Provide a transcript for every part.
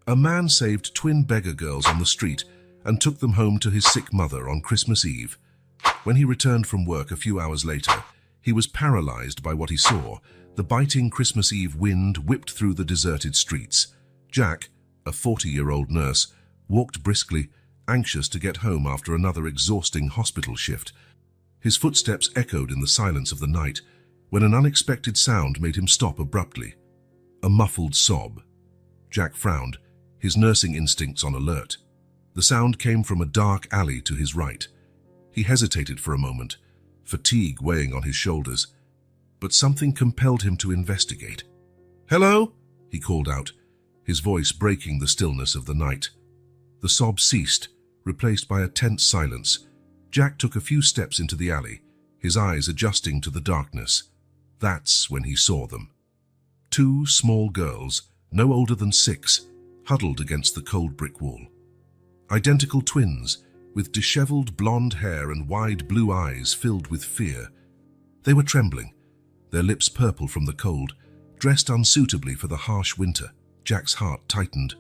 A man saved twin beggar girls on the street and took them home to his sick mother on Christmas Eve. When he returned from work a few hours later, he was paralyzed by what he saw. The biting Christmas Eve wind whipped through the deserted streets. Jack, a 40-year-old nurse, walked briskly, anxious to get home after another exhausting hospital shift. His footsteps echoed in the silence of the night when an unexpected sound made him stop abruptly. A muffled sob. Jack frowned, his nursing instincts on alert. The sound came from a dark alley to his right. He hesitated for a moment, fatigue weighing on his shoulders, but something compelled him to investigate. "Hello?" he called out, his voice breaking the stillness of the night. The sob ceased, replaced by a tense silence. Jack took a few steps into the alley, his eyes adjusting to the darkness. That's when he saw them. Two small girls, no older than 6, huddled against the cold brick wall. Identical twins, with disheveled blonde hair and wide blue eyes filled with fear. They were trembling, their lips purple from the cold, dressed unsuitably for the harsh winter. Jack's heart tightened.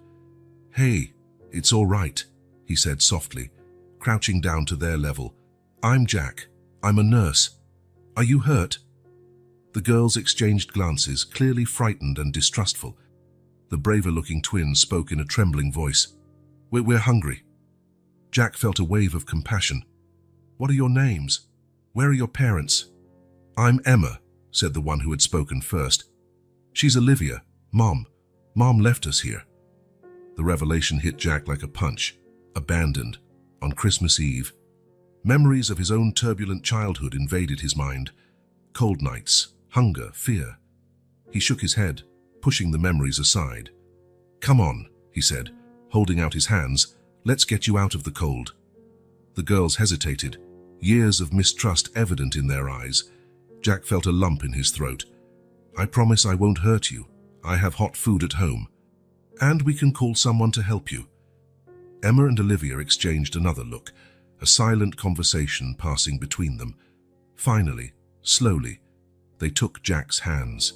"Hey, it's all right," he said softly, crouching down to their level. "I'm Jack. I'm a nurse. Are you hurt?" The girls exchanged glances, clearly frightened and distrustful. The braver-looking twin spoke in a trembling voice. We're hungry." Jack felt a wave of compassion. "What are your names? Where are your parents?" "I'm Emma," said the one who had spoken first. "She's Olivia. Mom left us here." The revelation hit Jack like a punch. Abandoned, on Christmas Eve. Memories of his own turbulent childhood invaded his mind. Cold nights, hunger, fear. He shook his head, pushing the memories aside. "Come on," he said, holding out his hands. "Let's get you out of the cold." The girls hesitated, years of mistrust evident in their eyes. Jack felt a lump in his throat. "I promise I won't hurt you. I have hot food at home. And we can call someone to help you." Emma and Olivia exchanged another look, a silent conversation passing between them. Finally, slowly, they took Jack's hands.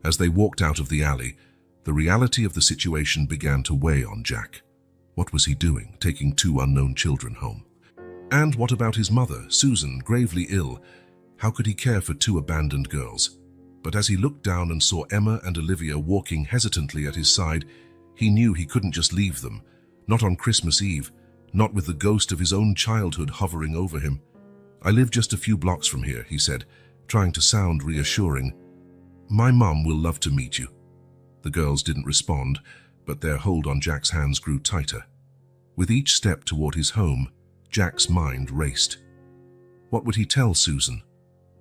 As they walked out of the alley, the reality of the situation began to weigh on Jack. What was he doing, taking 2 unknown children home? And what about his mother, Susan, gravely ill? How could he care for 2 abandoned girls? But as he looked down and saw Emma and Olivia walking hesitantly at his side, he knew he couldn't just leave them. Not on Christmas Eve, not with the ghost of his own childhood hovering over him. "I live just a few blocks from here," he said, trying to sound reassuring. "My mum will love to meet you." The girls didn't respond, but their hold on Jack's hands grew tighter. With each step toward his home, Jack's mind raced. What would he tell Susan?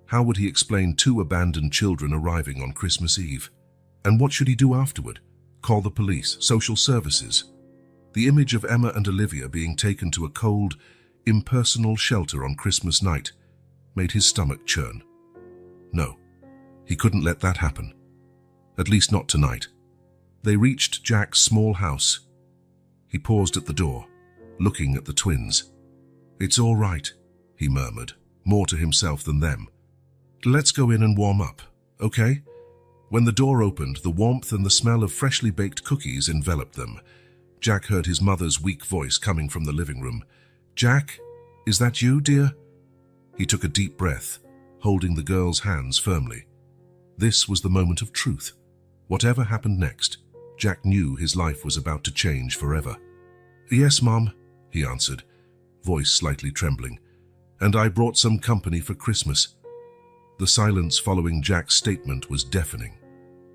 How would he explain 2 abandoned children arriving on Christmas Eve? And what should he do afterward? Call the police, social services? The image of Emma and Olivia being taken to a cold, impersonal shelter on Christmas night made his stomach churn. No, he couldn't let that happen. At least not tonight. They reached Jack's small house. He paused at the door, looking at the twins. "It's all right," he murmured, more to himself than them. "Let's go in and warm up, okay?" When the door opened, the warmth and the smell of freshly baked cookies enveloped them. Jack heard his mother's weak voice coming from the living room. "Jack, is that you, dear?" He took a deep breath, holding the girl's hands firmly. This was the moment of truth. Whatever happened next, Jack knew his life was about to change forever. "Yes, Mom," he answered, voice slightly trembling. "And I brought some company for Christmas." The silence following Jack's statement was deafening.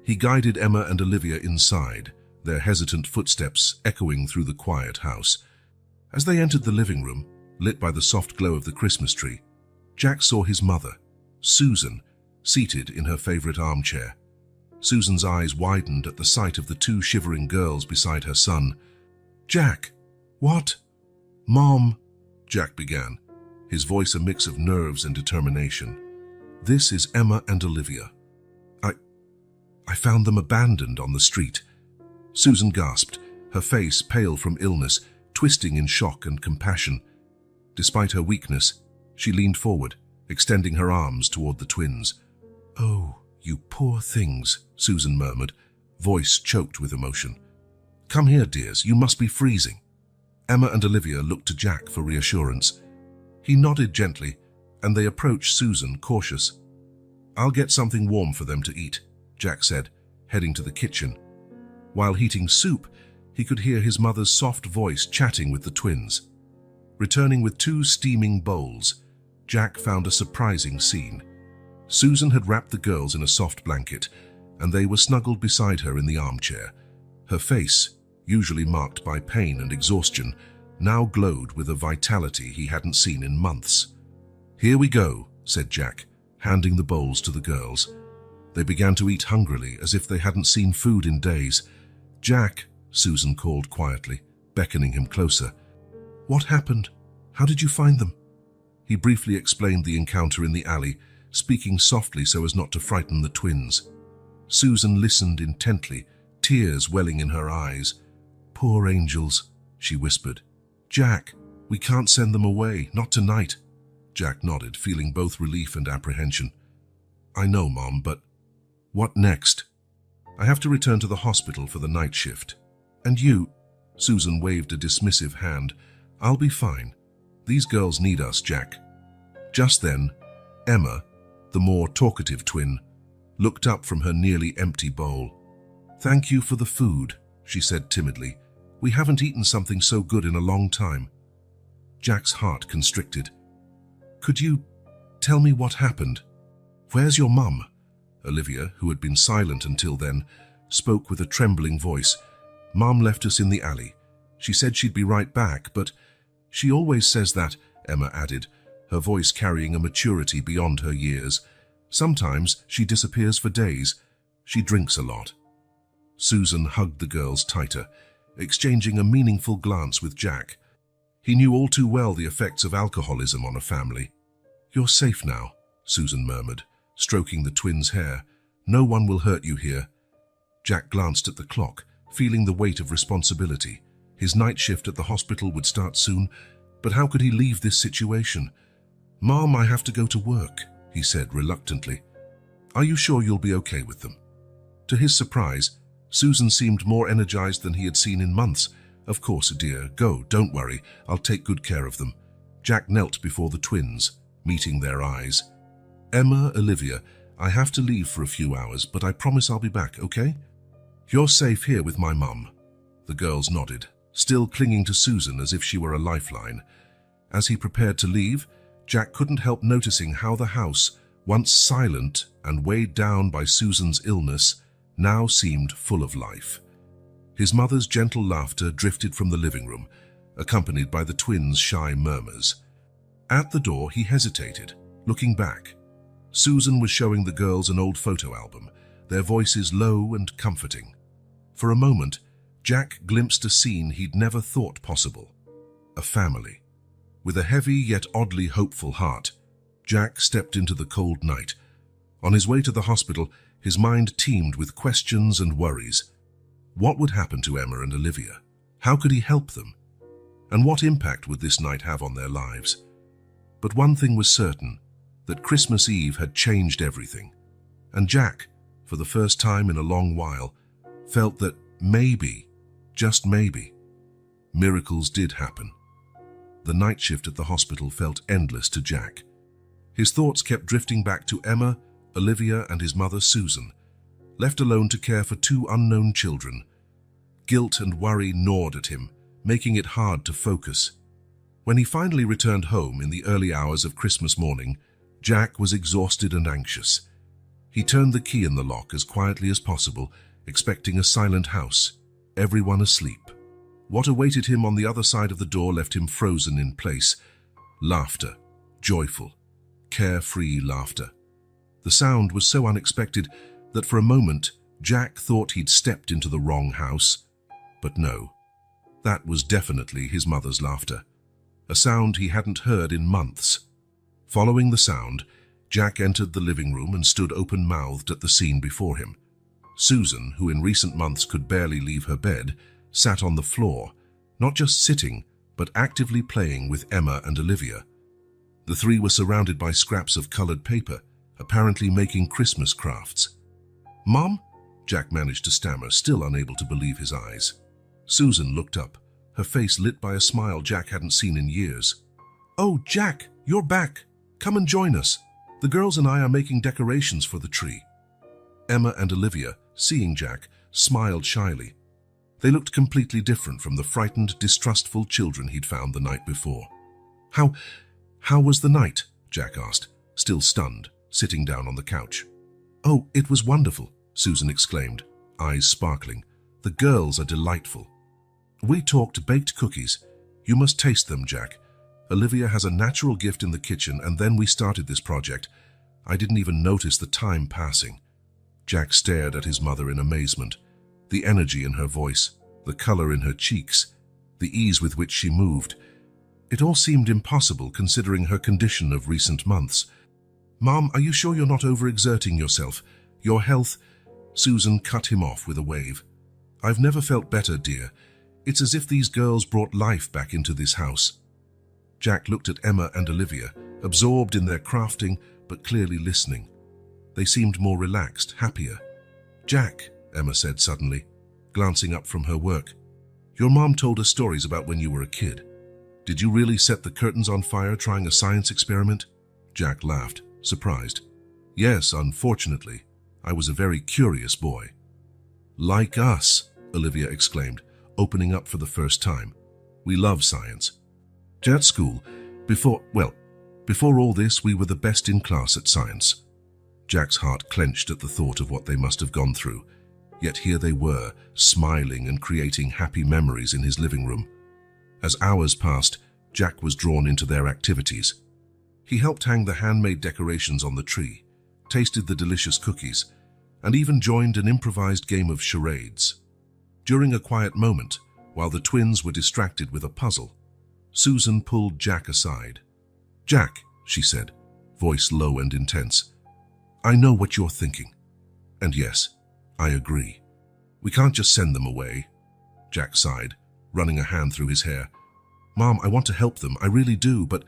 He guided Emma and Olivia inside, their hesitant footsteps echoing through the quiet house. As they entered the living room, lit by the soft glow of the Christmas tree, Jack saw his mother, Susan, seated in her favorite armchair. Susan's eyes widened at the sight of the 2 shivering girls beside her son. "Jack, what?" "Mom," Jack began, his voice a mix of nerves and determination. "This is Emma and Olivia. I found them abandoned on the street." Susan gasped, her face pale from illness, twisting in shock and compassion. Despite her weakness, she leaned forward, extending her arms toward the twins. "Oh, you poor things," Susan murmured, voice choked with emotion. Come here, dears, you must be freezing. Emma and Olivia looked to Jack for reassurance. He nodded gently, and they approached Susan, cautious. I'll get something warm for them to eat, Jack said, heading to the kitchen. While heating soup, he could hear his mother's soft voice chatting with the twins. Returning with 2 steaming bowls, Jack found a surprising scene. Susan had wrapped the girls in a soft blanket, and they were snuggled beside her in the armchair. Her face, usually marked by pain and exhaustion, now glowed with a vitality he hadn't seen in months. Here we go, said Jack, handing the bowls to the girls. They began to eat hungrily, as if they hadn't seen food in days. Jack, Susan called quietly, beckoning him closer. What happened? How did you find them? He briefly explained the encounter in the alley, speaking softly so as not to frighten the twins. Susan listened intently, tears welling in her eyes. Poor angels, she whispered. Jack, we can't send them away, not tonight. Jack nodded, feeling both relief and apprehension. I know, Mom, but what next? I have to return to the hospital for the night shift. And you? Susan waved a dismissive hand. I'll be fine. These girls need us, Jack. Just then, Emma, the more talkative twin, looked up from her nearly empty bowl. Thank you for the food, she said timidly. We haven't eaten something so good in a long time. Jack's heart constricted. Could you tell me what happened? Where's your mum? Olivia, who had been silent until then, spoke with a trembling voice. Mum left us in the alley. She said she'd be right back, but she always says that, Emma added, her voice carrying a maturity beyond her years. Sometimes she disappears for days. She drinks a lot. Susan hugged the girls tighter, exchanging a meaningful glance with Jack. He knew all too well the effects of alcoholism on a family. You're safe now, Susan murmured, stroking the twins' hair. No one will hurt you here. Jack glanced at the clock, feeling the weight of responsibility. His night shift at the hospital would start soon, but how could he leave this situation? Mom, I have to go to work, he said reluctantly. Are you sure you'll be okay with them? To his surprise, Susan seemed more energized than he had seen in months. Of course, dear, go, don't worry, I'll take good care of them. Jack knelt before the twins, meeting their eyes. Emma, Olivia, I have to leave for a few hours, but I promise I'll be back, okay? You're safe here with my mum. The girls nodded, still clinging to Susan as if she were a lifeline. As he prepared to leave, Jack couldn't help noticing how the house, once silent and weighed down by Susan's illness, now seemed full of life. His mother's gentle laughter drifted from the living room, accompanied by the twins' shy murmurs. At the door, he hesitated, looking back. Susan was showing the girls an old photo album, their voices low and comforting. For a moment, Jack glimpsed a scene he'd never thought possible. A family. With a heavy yet oddly hopeful heart, Jack stepped into the cold night. On his way to the hospital, his mind teemed with questions and worries. What would happen to Emma and Olivia? How could he help them? And what impact would this night have on their lives? But one thing was certain, that Christmas Eve had changed everything. And Jack, for the first time in a long while, felt that maybe, just maybe, miracles did happen. The night shift at the hospital felt endless to Jack. His thoughts kept drifting back to Emma, Olivia, and his mother Susan, left alone to care for 2 unknown children. Guilt and worry gnawed at him, making it hard to focus. When he finally returned home in the early hours of Christmas morning, Jack was exhausted and anxious. He turned the key in the lock as quietly as possible, expecting a silent house, everyone asleep. What awaited him on the other side of the door left him frozen in place. Laughter, joyful, carefree laughter. The sound was so unexpected that for a moment Jack thought he'd stepped into the wrong house. But no, that was definitely his mother's laughter, a sound he hadn't heard in months. Following the sound, Jack entered the living room and stood open-mouthed at the scene before him. Susan, who in recent months could barely leave her bed, sat on the floor, not just sitting, but actively playing with Emma and Olivia. The 3 were surrounded by scraps of colored paper, apparently making Christmas crafts. Mom? Jack managed to stammer, still unable to believe his eyes. Susan looked up, her face lit by a smile Jack hadn't seen in years. "Oh, Jack, you're back. Come and join us. The girls and I are making decorations for the tree." Emma and Olivia, seeing Jack, smiled shyly. They looked completely different from the frightened, distrustful children he'd found the night before. How was the night?" Jack asked, still stunned, sitting down on the couch. "Oh, it was wonderful," Susan exclaimed, eyes sparkling. "The girls are delightful. We talked baked cookies. You must taste them, Jack. Olivia has a natural gift in the kitchen, and then we started this project. I didn't even notice the time passing." Jack stared at his mother in amazement. The energy in her voice, the color in her cheeks, the ease with which she moved. It all seemed impossible considering her condition of recent months. "Mom, are you sure you're not overexerting yourself? Your health—" Susan cut him off with a wave. "I've never felt better, dear. It's as if these girls brought life back into this house." Jack looked at Emma and Olivia, absorbed in their crafting but clearly listening. They seemed more relaxed, happier. "Jack," Emma said suddenly, glancing up from her work, "your mom told us stories about when you were a kid. Did you really set the curtains on fire trying a science experiment?" Jack laughed, surprised. "Yes, unfortunately. I was a very curious boy." "Like us," Olivia exclaimed, opening up for the first time. "We love science. At school, before all this, we were the best in class at science." Jack's heart clenched at the thought of what they must have gone through. Yet here they were, smiling and creating happy memories in his living room. As hours passed, Jack was drawn into their activities. He helped hang the handmade decorations on the tree, tasted the delicious cookies, and even joined an improvised game of charades. During a quiet moment, while the twins were distracted with a puzzle, Susan pulled Jack aside. "Jack," she said, voice low and intense, "I know what you're thinking. And yes, I agree. We can't just send them away." Jack sighed, running a hand through his hair. "Mom, I want to help them, I really do, but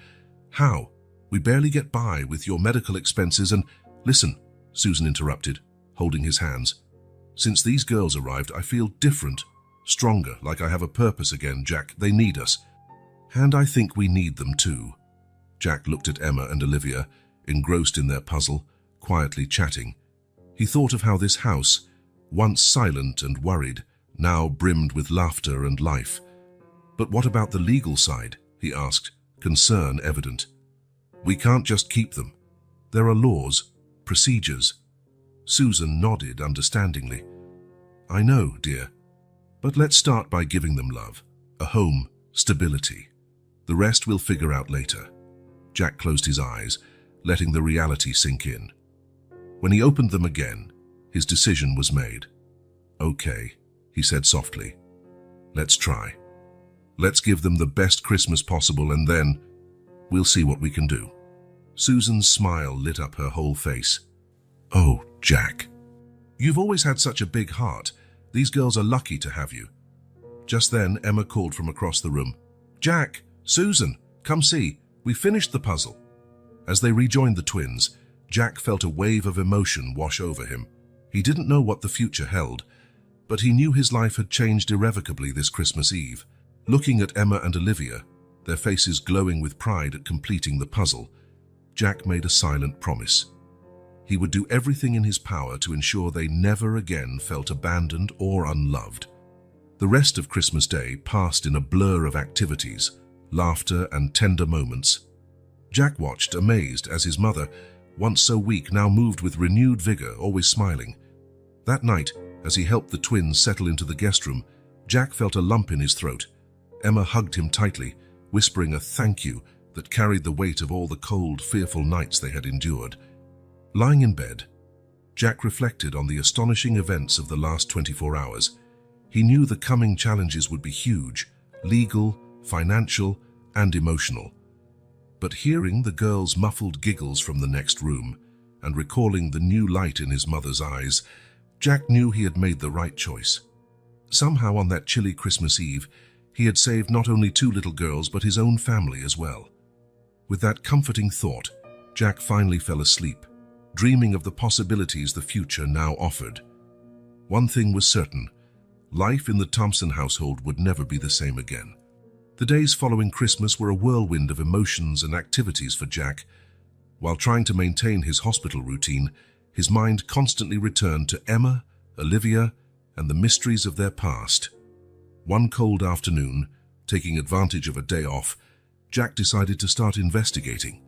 how? We barely get by with your medical expenses and—" "Listen," Susan interrupted, holding his hands. "Since these girls arrived, I feel different, stronger, like I have a purpose again, Jack. They need us. And I think we need them too." Jack looked at Emma and Olivia, engrossed in their puzzle, quietly chatting. He thought of how this house, once silent and worried, now brimmed with laughter and life. "But what about the legal side?" he asked, concern evident. "We can't just keep them. There are laws, procedures." Susan nodded understandingly. "I know, dear. But let's start by giving them love, a home, stability. The rest we'll figure out later." Jack closed his eyes, letting the reality sink in. When he opened them again, his decision was made. "Okay," he said softly. "Let's try. Let's give them the best Christmas possible, and then we'll see what we can do." Susan's smile lit up her whole face. "Oh, Jack. You've always had such a big heart. These girls are lucky to have you." Just then, Emma called from across the room. "Jack, Susan, come see. We finished the puzzle." As they rejoined the twins, Jack felt a wave of emotion wash over him. He didn't know what the future held, but he knew his life had changed irrevocably this Christmas Eve. Looking at Emma and Olivia, their faces glowing with pride at completing the puzzle, Jack made a silent promise. He would do everything in his power to ensure they never again felt abandoned or unloved. The rest of Christmas Day passed in a blur of activities, laughter and tender moments. Jack watched, amazed, as his mother, once so weak, now moved with renewed vigor, always smiling. That night, as he helped the twins settle into the guest room, Jack felt a lump in his throat. Emma hugged him tightly, whispering a thank you that carried the weight of all the cold, fearful nights they had endured. Lying in bed, Jack reflected on the astonishing events of the last 24 hours. He knew the coming challenges would be huge, legal, financial, and emotional. But hearing the girls' muffled giggles from the next room and recalling the new light in his mother's eyes, Jack knew he had made the right choice. Somehow on that chilly Christmas Eve, he had saved not only 2 little girls but his own family as well. With that comforting thought, Jack finally fell asleep, dreaming of the possibilities the future now offered. One thing was certain: Life in the Thompson household would never be the same again. The days following Christmas were a whirlwind of emotions and activities for Jack. While trying to maintain his hospital routine, his mind constantly returned to Emma, Olivia, and the mysteries of their past. One cold afternoon, taking advantage of a day off, Jack decided to start investigating.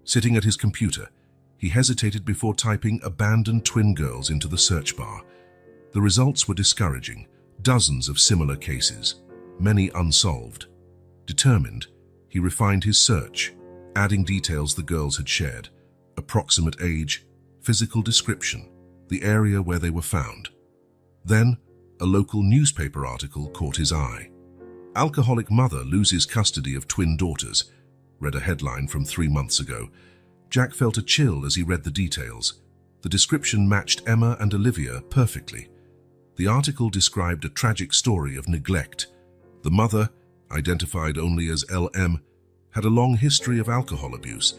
Sitting at his computer, he hesitated before typing "abandoned twin girls" into the search bar. The results were discouraging. Dozens of similar cases, many unsolved. Determined, he refined his search, adding details the girls had shared: approximate age, physical description, the area where they were found. Then, a local newspaper article caught his eye. "Alcoholic mother loses custody of twin daughters," read a headline from 3 months ago. Jack felt a chill as he read the details. The description matched Emma and Olivia perfectly. The article described a tragic story of neglect. The mother, identified only as LM, had a long history of alcohol abuse.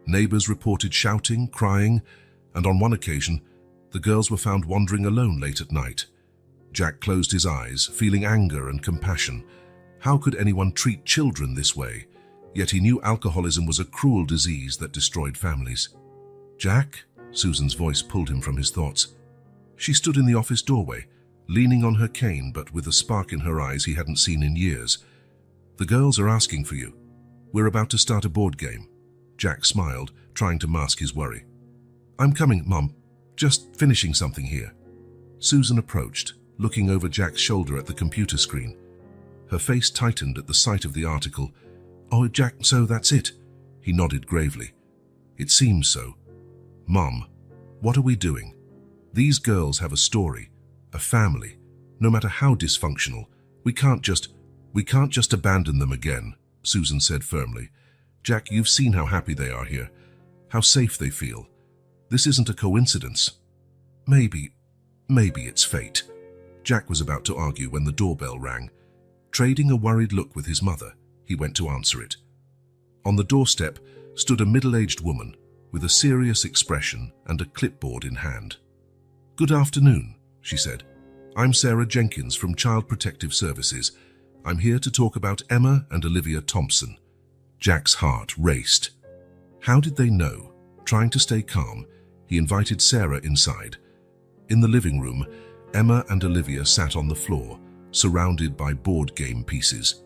Neighbors reported shouting, crying, and on one occasion, the girls were found wandering alone late at night. Jack closed his eyes, feeling anger and compassion. How could anyone treat children this way? Yet he knew alcoholism was a cruel disease that destroyed families. "Jack?" Susan's voice pulled him from his thoughts. She stood in the office doorway, leaning on her cane but with a spark in her eyes he hadn't seen in years. "The girls are asking for you. We're about to start a board game." Jack smiled, trying to mask his worry. "I'm coming, Mom. Just finishing something here." Susan approached, looking over Jack's shoulder at the computer screen. Her face tightened at the sight of the article. "Oh, Jack, so that's it?" He nodded gravely. "It seems so." "Mom, what are we doing? These girls have a story, a family. No matter how dysfunctional, we can't just abandon them again," Susan said firmly. "Jack, you've seen how happy they are here, how safe they feel. This isn't a coincidence. Maybe it's fate." Jack was about to argue when the doorbell rang. Trading a worried look with his mother, he went to answer it. On the doorstep stood a middle-aged woman with a serious expression and a clipboard in hand. "Good afternoon," she said. "I'm Sarah Jenkins from Child Protective Services. I'm here to talk about Emma and Olivia Thompson." Jack's heart raced. How did they know? Trying to stay calm, he invited Sarah inside. In the living room, Emma and Olivia sat on the floor, surrounded by board game pieces.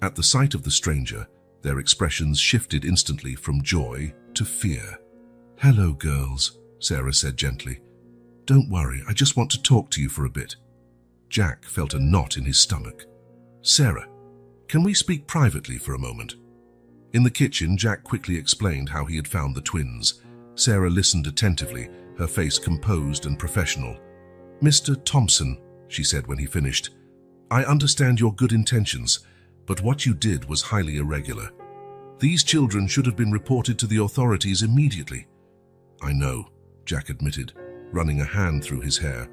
At the sight of the stranger, their expressions shifted instantly from joy to fear. "Hello, girls," Sarah said gently. "Don't worry, I just want to talk to you for a bit." Jack felt a knot in his stomach. "Sarah, can we speak privately for a moment?" In the kitchen, Jack quickly explained how he had found the twins. Sarah listened attentively, her face composed and professional. "Mr. Thompson," she said when he finished, "I understand your good intentions, but what you did was highly irregular. These children should have been reported to the authorities immediately." "I know," Jack admitted, running a hand through his hair.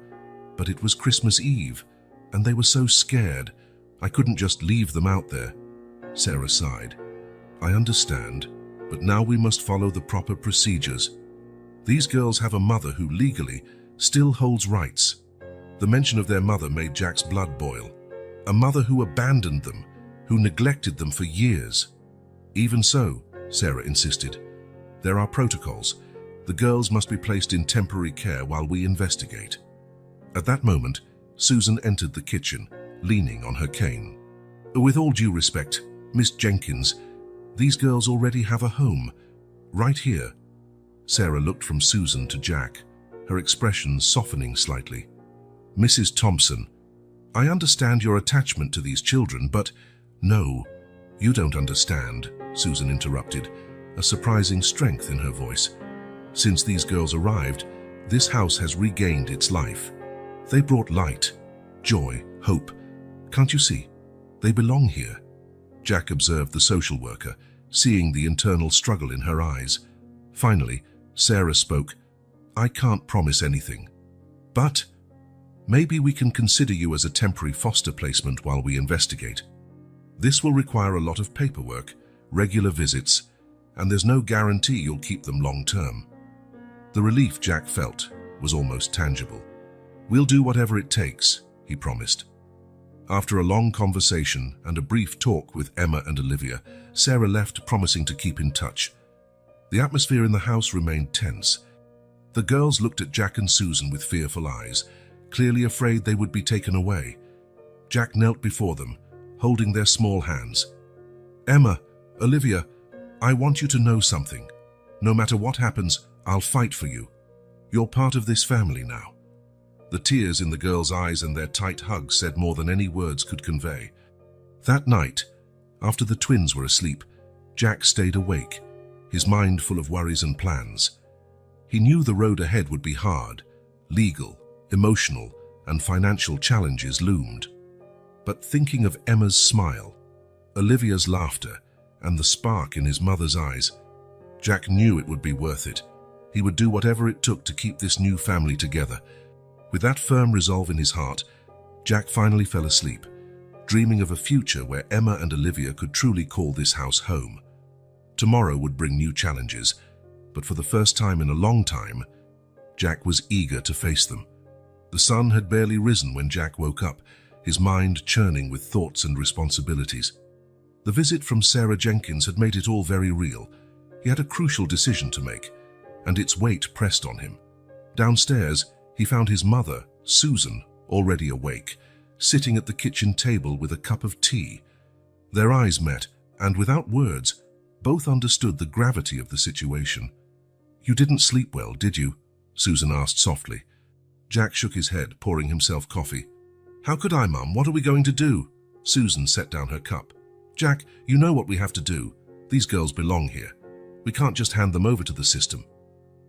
"But it was Christmas Eve, and they were so scared. I couldn't just leave them out there." Sarah sighed. "I understand, but now we must follow the proper procedures. These girls have a mother who legally still holds rights." The mention of their mother made Jack's blood boil. A mother who abandoned them, who neglected them for years. "Even so," Sarah insisted, "there are protocols. The girls must be placed in temporary care while we investigate." At that moment, Susan entered the kitchen, leaning on her cane. "With all due respect, Miss Jenkins, these girls already have a home, right here." Sarah looked from Susan to Jack, her expression softening slightly. "Mrs. Thompson, I understand your attachment to these children, but—" "No, you don't understand," Susan interrupted, a surprising strength in her voice. "Since these girls arrived, this house has regained its life. They brought light, joy, hope. Can't you see? They belong here." Jack observed the social worker, seeing the internal struggle in her eyes. Finally, Sarah spoke. "I can't promise anything, but maybe we can consider you as a temporary foster placement while we investigate. This will require a lot of paperwork, regular visits, and there's no guarantee you'll keep them long term." The relief Jack felt was almost tangible. "We'll do whatever it takes," he promised. After a long conversation and a brief talk with Emma and Olivia, Sarah left, promising to keep in touch. The atmosphere in the house remained tense. The girls looked at Jack and Susan with fearful eyes, clearly afraid they would be taken away. Jack knelt before them, holding their small hands. "Emma, Olivia, I want you to know something. No matter what happens, I'll fight for you. You're part of this family now." The tears in the girls' eyes and their tight hugs said more than any words could convey. That night, after the twins were asleep, Jack stayed awake, his mind full of worries and plans. He knew the road ahead would be hard. Legal, emotional, and financial challenges loomed. But thinking of Emma's smile, Olivia's laughter, and the spark in his mother's eyes, Jack knew it would be worth it. He would do whatever it took to keep this new family together. With that firm resolve in his heart, Jack finally fell asleep, dreaming of a future where Emma and Olivia could truly call this house home. Tomorrow would bring new challenges, but for the first time in a long time, Jack was eager to face them. The sun had barely risen when Jack woke up, his mind churning with thoughts and responsibilities. The visit from Sarah Jenkins had made it all very real. He had a crucial decision to make, and its weight pressed on him. Downstairs, he found his mother, Susan, already awake, sitting at the kitchen table with a cup of tea. Their eyes met, and without words, both understood the gravity of the situation. "You didn't sleep well, did you?" Susan asked softly. Jack shook his head, pouring himself coffee. "How could I, Mum? What are we going to do?" Susan set down her cup. "Jack, you know what we have to do. These girls belong here. We can't just hand them over to the system."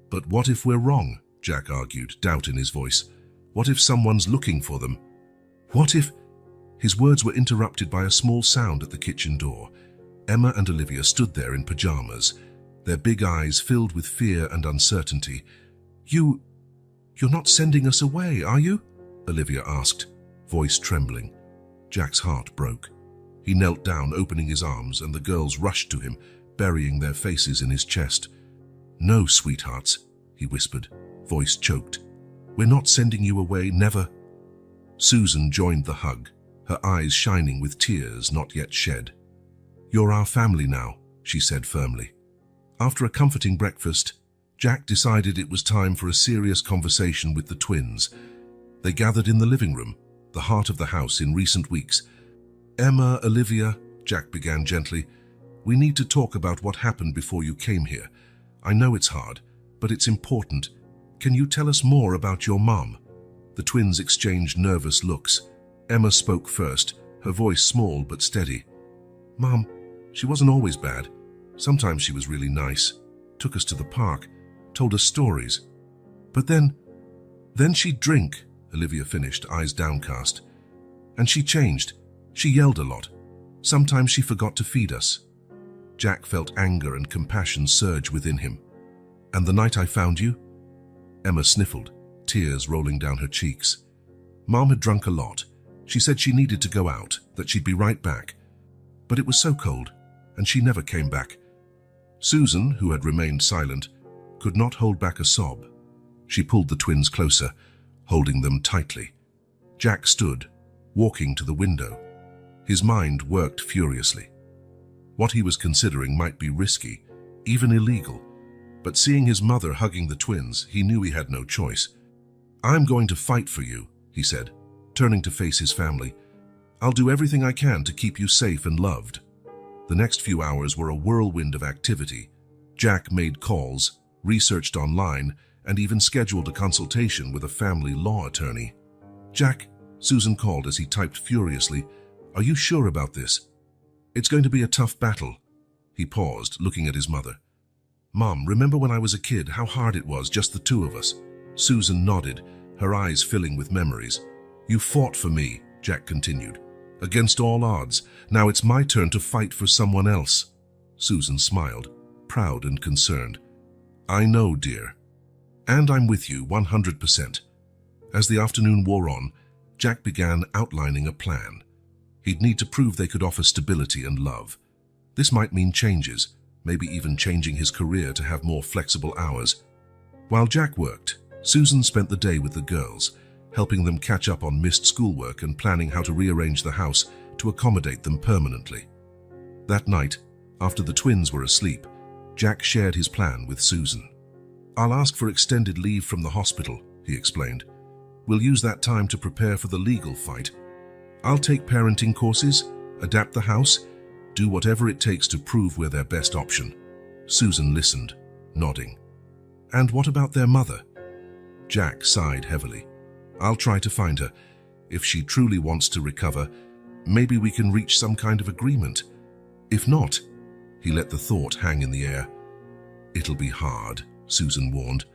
"But what if we're wrong?" Jack argued, doubt in his voice. "What if someone's looking for them? What if—" His words were interrupted by a small sound at the kitchen door. Emma and Olivia stood there in pajamas, their big eyes filled with fear and uncertainty. You're not sending us away, are you?" Olivia asked, voice trembling. Jack's heart broke. He knelt down, opening his arms, and the girls rushed to him, burying their faces in his chest. "No, sweethearts," he whispered, voice choked. "We're not sending you away, never." Susan joined the hug, her eyes shining with tears not yet shed. "You're our family now," she said firmly. After a comforting breakfast, Jack decided it was time for a serious conversation with the twins. They gathered in the living room, the heart of the house in recent weeks. "Emma, Olivia," Jack began gently, "we need to talk about what happened before you came here. I know it's hard, but it's important. Can you tell us more about your mom?" The twins exchanged nervous looks. Emma spoke first, her voice small but steady. "Mom, she wasn't always bad. Sometimes she was really nice, took us to the park, told us stories. But then she'd drink," Olivia finished, eyes downcast. "And she changed. She yelled a lot. Sometimes she forgot to feed us." Jack felt anger and compassion surge within him. "And the night I found you?" Emma sniffled, tears rolling down her cheeks. "Mom had drunk a lot. She said she needed to go out, that she'd be right back. But it was so cold, and she never came back." Susan, who had remained silent, could not hold back a sob. She pulled the twins closer, holding them tightly. Jack stood, walking to the window. His mind worked furiously. What he was considering might be risky, even illegal, but seeing his mother hugging the twins, he knew he had no choice. "I'm going to fight for you," he said, turning to face his family. "I'll do everything I can to keep you safe and loved." The next few hours were a whirlwind of activity. Jack made calls, researched online, and even scheduled a consultation with a family law attorney. "Jack," Susan called as he typed furiously, "are you sure about this? It's going to be a tough battle." He paused, looking at his mother. "Mom, remember when I was a kid, how hard it was, just the two of us?" Susan nodded, her eyes filling with memories. "You fought for me," Jack continued, "against all odds. Now it's my turn to fight for someone else." Susan smiled, proud and concerned. "I know, dear. And I'm with you 100%. As the afternoon wore on, Jack began outlining a plan. He'd need to prove they could offer stability and love. This might mean changes, maybe even changing his career to have more flexible hours. While Jack worked, Susan spent the day with the girls, helping them catch up on missed schoolwork and planning how to rearrange the house to accommodate them permanently. That night, after the twins were asleep, Jack shared his plan with Susan. "I'll ask for extended leave from the hospital," he explained. "We'll use that time to prepare for the legal fight. I'll take parenting courses, adapt the house, do whatever it takes to prove we're their best option." Susan listened, nodding. "And what about their mother?" Jack sighed heavily. "I'll try to find her. If she truly wants to recover, maybe we can reach some kind of agreement. If not," he let the thought hang in the air. "It'll be hard," Susan warned.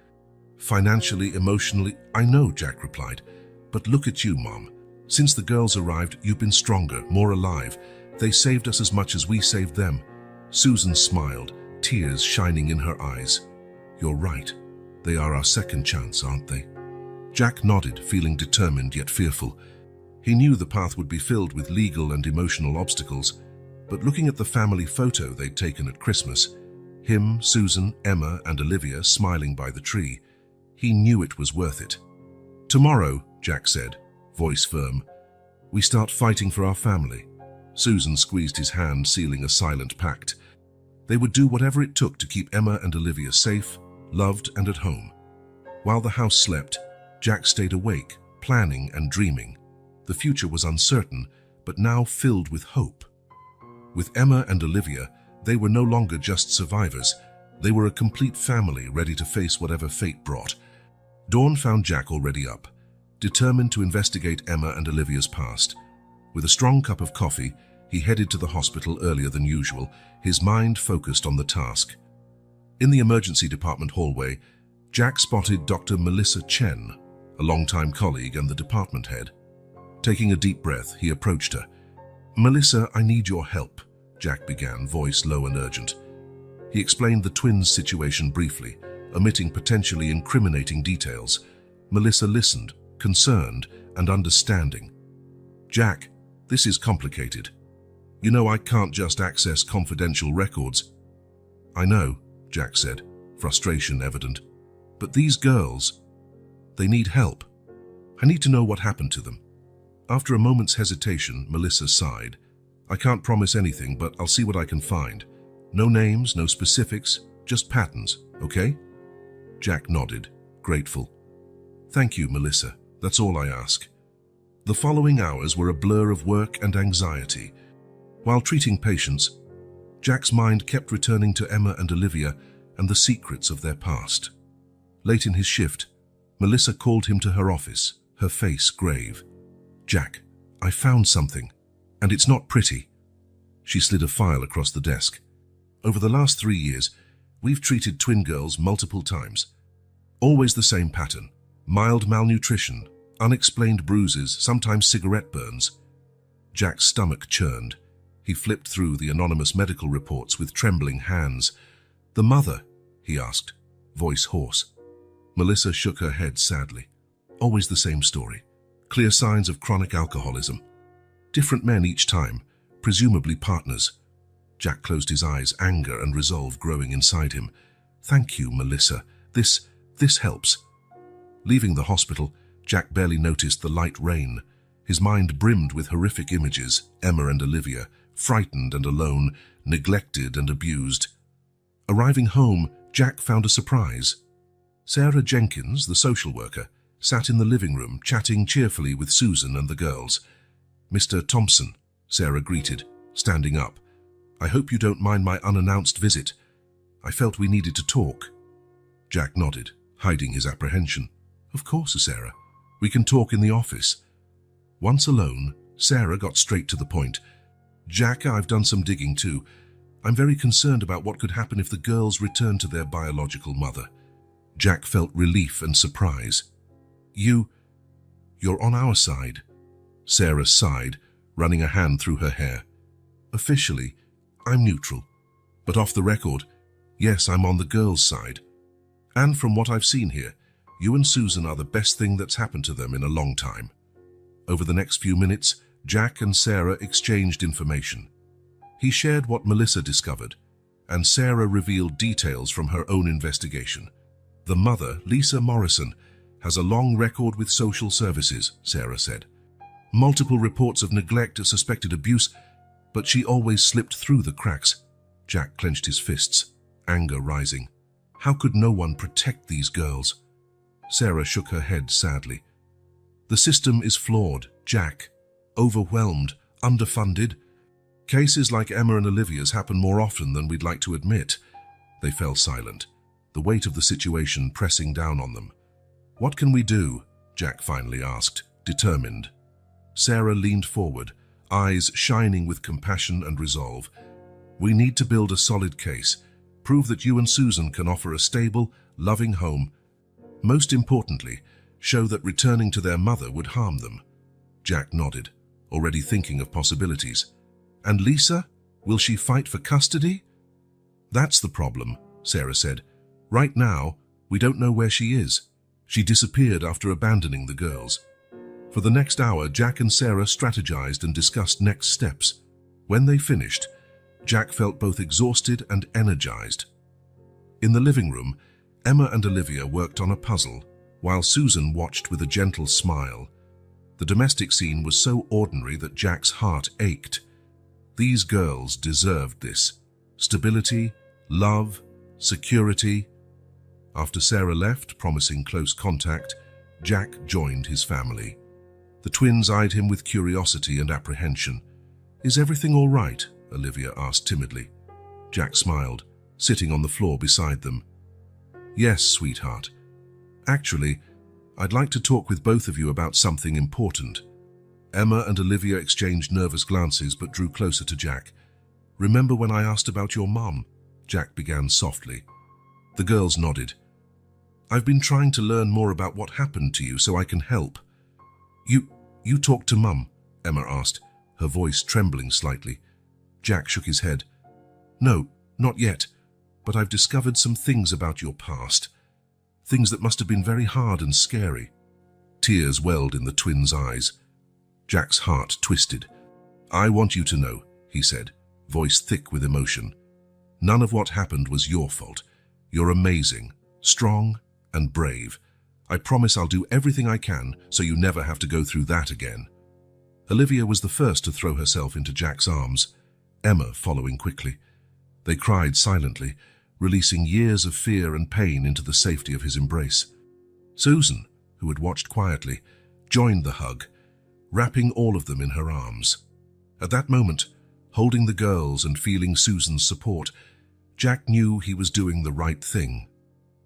"Financially, emotionally, I know," Jack replied. "But look at you, Mom. Since the girls arrived, you've been stronger, more alive. They saved us as much as we saved them." Susan smiled, tears shining in her eyes. "You're right. They are our second chance, aren't they?" Jack nodded, feeling determined yet fearful. He knew the path would be filled with legal and emotional obstacles, but looking at the family photo they'd taken at Christmas, him, Susan, Emma, and Olivia smiling by the tree, he knew it was worth it. "Tomorrow," Jack said, voice firm, "we start fighting for our family." Susan squeezed his hand, sealing a silent pact. They would do whatever it took to keep Emma and Olivia safe, loved, and at home. While the house slept, Jack stayed awake, planning and dreaming. The future was uncertain, but now filled with hope. With Emma and Olivia, they were no longer just survivors. They were a complete family ready to face whatever fate brought. Dawn found Jack already up, determined to investigate Emma and Olivia's past. With a strong cup of coffee, he headed to the hospital earlier than usual, his mind focused on the task. In the emergency department hallway, Jack spotted Dr. Melissa Chen, a longtime colleague and the department head. Taking a deep breath, he approached her. "Melissa, I need your help," Jack began, voice low and urgent. He explained the twins' situation briefly, omitting potentially incriminating details. Melissa listened, concerned and understanding. "Jack, this is complicated. You know I can't just access confidential records." "I know," Jack said, frustration evident. "But these girls, they need help. I need to know what happened to them." After a moment's hesitation, Melissa sighed. "I can't promise anything, but I'll see what I can find. No names, no specifics, just patterns, okay?" Jack nodded, grateful. "Thank you, Melissa. That's all I ask." The following hours were a blur of work and anxiety. While treating patients, Jack's mind kept returning to Emma and Olivia and the secrets of their past. Late in his shift, Melissa called him to her office, her face grave. "Jack, I found something, and it's not pretty." She slid a file across the desk. "Over the last 3 years, we've treated twin girls multiple times. Always the same pattern: mild malnutrition, unexplained bruises, sometimes cigarette burns." Jack's stomach churned. He flipped through the anonymous medical reports with trembling hands. "The mother?" he asked, voice hoarse. Melissa shook her head sadly. "Always the same story. Clear signs of chronic alcoholism. Different men each time, presumably partners." Jack closed his eyes, anger and resolve growing inside him. "Thank you, Melissa. This helps." Leaving the hospital, Jack barely noticed the light rain. His mind brimmed with horrific images: Emma and Olivia, frightened and alone, neglected and abused. Arriving home, Jack found a surprise. Sarah Jenkins, the social worker, sat in the living room, chatting cheerfully with Susan and the girls. "Mr. Thompson," Sarah greeted, standing up. "I hope you don't mind my unannounced visit. I felt we needed to talk." Jack nodded, hiding his apprehension. "Of course, Sarah. We can talk in the office." Once alone, Sarah got straight to the point. "Jack, I've done some digging too. I'm very concerned about what could happen if the girls return to their biological mother." Jack felt relief and surprise. You're on our side." Sarah sighed, running a hand through her hair. "Officially, I'm neutral. But off the record, yes, I'm on the girls' side. And from what I've seen here, you and Susan are the best thing that's happened to them in a long time." Over the next few minutes, Jack and Sarah exchanged information. He shared what Melissa discovered, and Sarah revealed details from her own investigation. The mother, Lisa Morrison, has a long record with social services, Sarah said. Multiple reports of neglect or suspected abuse, but she always slipped through the cracks. Jack clenched his fists, anger rising. How could no one protect these girls? Sarah shook her head sadly. The system is flawed, Jack. Overwhelmed, underfunded. Cases like Emma and Olivia's happen more often than we'd like to admit. They fell silent, the weight of the situation pressing down on them. What can we do? Jack finally asked, determined. Sarah leaned forward, eyes shining with compassion and resolve. We need to build a solid case, prove that you and Susan can offer a stable, loving home. Most importantly, show that returning to their mother would harm them. Jack nodded, already thinking of possibilities. And Lisa? Will she fight for custody? That's the problem, Sarah said. Right now, we don't know where she is. She disappeared after abandoning the girls. For the next hour, Jack and Sarah strategized and discussed next steps. When they finished, Jack felt both exhausted and energized. In the living room, Emma and Olivia worked on a puzzle, while Susan watched with a gentle smile. The domestic scene was so ordinary that Jack's heart ached. These girls deserved this. Stability, love, security. After Sarah left, promising close contact, Jack joined his family. The twins eyed him with curiosity and apprehension. Is everything all right? Olivia asked timidly. Jack smiled, sitting on the floor beside them. Yes, sweetheart. Actually, I'd like to talk with both of you about something important. Emma and Olivia exchanged nervous glances but drew closer to Jack. Remember when I asked about your mom? Jack began softly. The girls nodded. I've been trying to learn more about what happened to you so I can help. You talked to Mum? Emma asked, her voice trembling slightly. Jack shook his head. No, not yet, but I've discovered some things about your past. Things that must have been very hard and scary. Tears welled in the twins' eyes. Jack's heart twisted. I want you to know, he said, voice thick with emotion. None of what happened was your fault. You're amazing, strong, and brave. I promise I'll do everything I can so you never have to go through that again. Olivia was the first to throw herself into Jack's arms, Emma following quickly. They cried silently, releasing years of fear and pain into the safety of his embrace. Susan, who had watched quietly, joined the hug, wrapping all of them in her arms. At that moment, holding the girls and feeling Susan's support, Jack knew he was doing the right thing.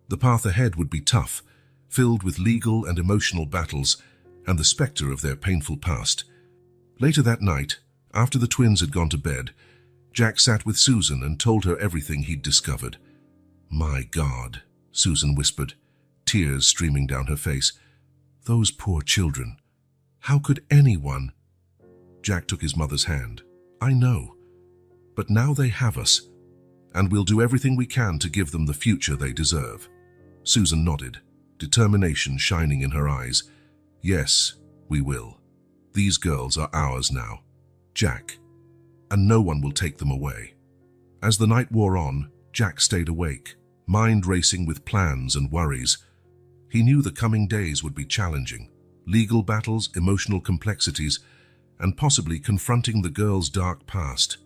The path ahead would be tough, filled with legal and emotional battles and the specter of their painful past. Later that night, after the twins had gone to bed, Jack sat with Susan and told her everything he'd discovered. My God, Susan whispered, tears streaming down her face. Those poor children. How could anyone? Jack took his mother's hand. I know. But now they have us, and we'll do everything we can to give them the future they deserve. Susan nodded, determination shining in her eyes. Yes, we will. These girls are ours now, Jack, and no one will take them away. As the night wore on, Jack stayed awake, mind racing with plans and worries. He knew the coming days would be challenging, legal battles, emotional complexities, and possibly confronting the girls' dark past.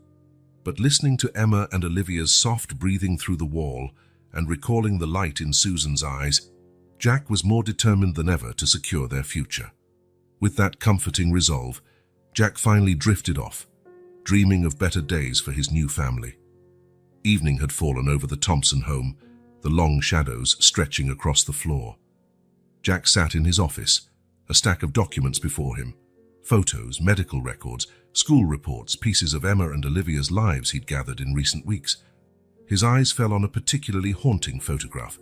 But listening to Emma and Olivia's soft breathing through the wall and recalling the light in Susan's eyes, Jack was more determined than ever to secure their future. With that comforting resolve, Jack finally drifted off, dreaming of better days for his new family. Evening had fallen over the Thompson home, the long shadows stretching across the floor. Jack sat in his office, a stack of documents before him. Photos, medical records, school reports, pieces of Emma and Olivia's lives he'd gathered in recent weeks. His eyes fell on a particularly haunting photograph.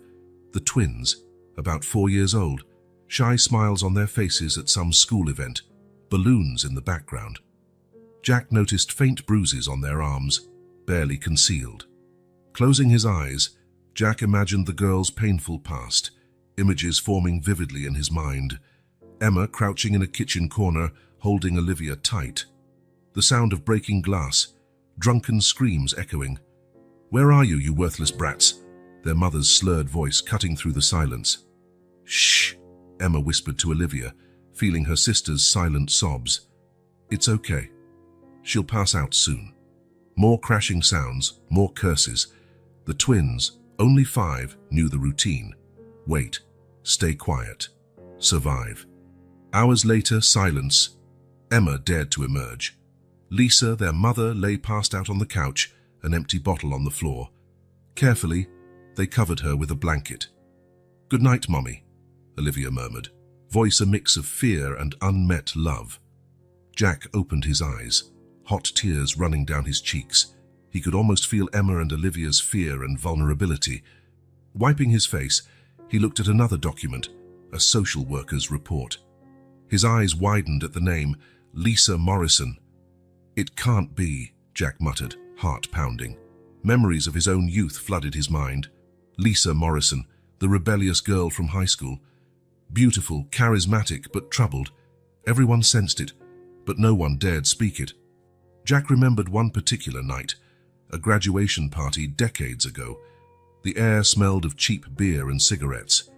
The twins, about 4 years old, shy smiles on their faces at some school event, balloons in the background. Jack noticed faint bruises on their arms, barely concealed. Closing his eyes, Jack imagined the girls' painful past, images forming vividly in his mind. Emma crouching in a kitchen corner, holding Olivia tight. The sound of breaking glass, drunken screams echoing. Where are you, you worthless brats? Their mother's slurred voice cutting through the silence. Shh, Emma whispered to Olivia, feeling her sister's silent sobs. "It's okay. She'll pass out soon." More crashing sounds, more curses. The twins, only 5, knew the routine. Wait, stay quiet, survive. Hours later, silence. Emma dared to emerge. Lisa, their mother, lay passed out on the couch, an empty bottle on the floor. Carefully, they covered her with a blanket. "Good night, Mommy," Olivia murmured, voice a mix of fear and unmet love. Jack opened his eyes, hot tears running down his cheeks. He could almost feel Emma and Olivia's fear and vulnerability. Wiping his face, he looked at another document, a social worker's report. His eyes widened at the name, Lisa Morrison. "It can't be," Jack muttered, heart pounding. Memories of his own youth flooded his mind. Lisa Morrison, the rebellious girl from high school. Beautiful, charismatic, but troubled. Everyone sensed it, but no one dared speak it. Jack remembered one particular night, a graduation party decades ago. The air smelled of cheap beer and cigarettes.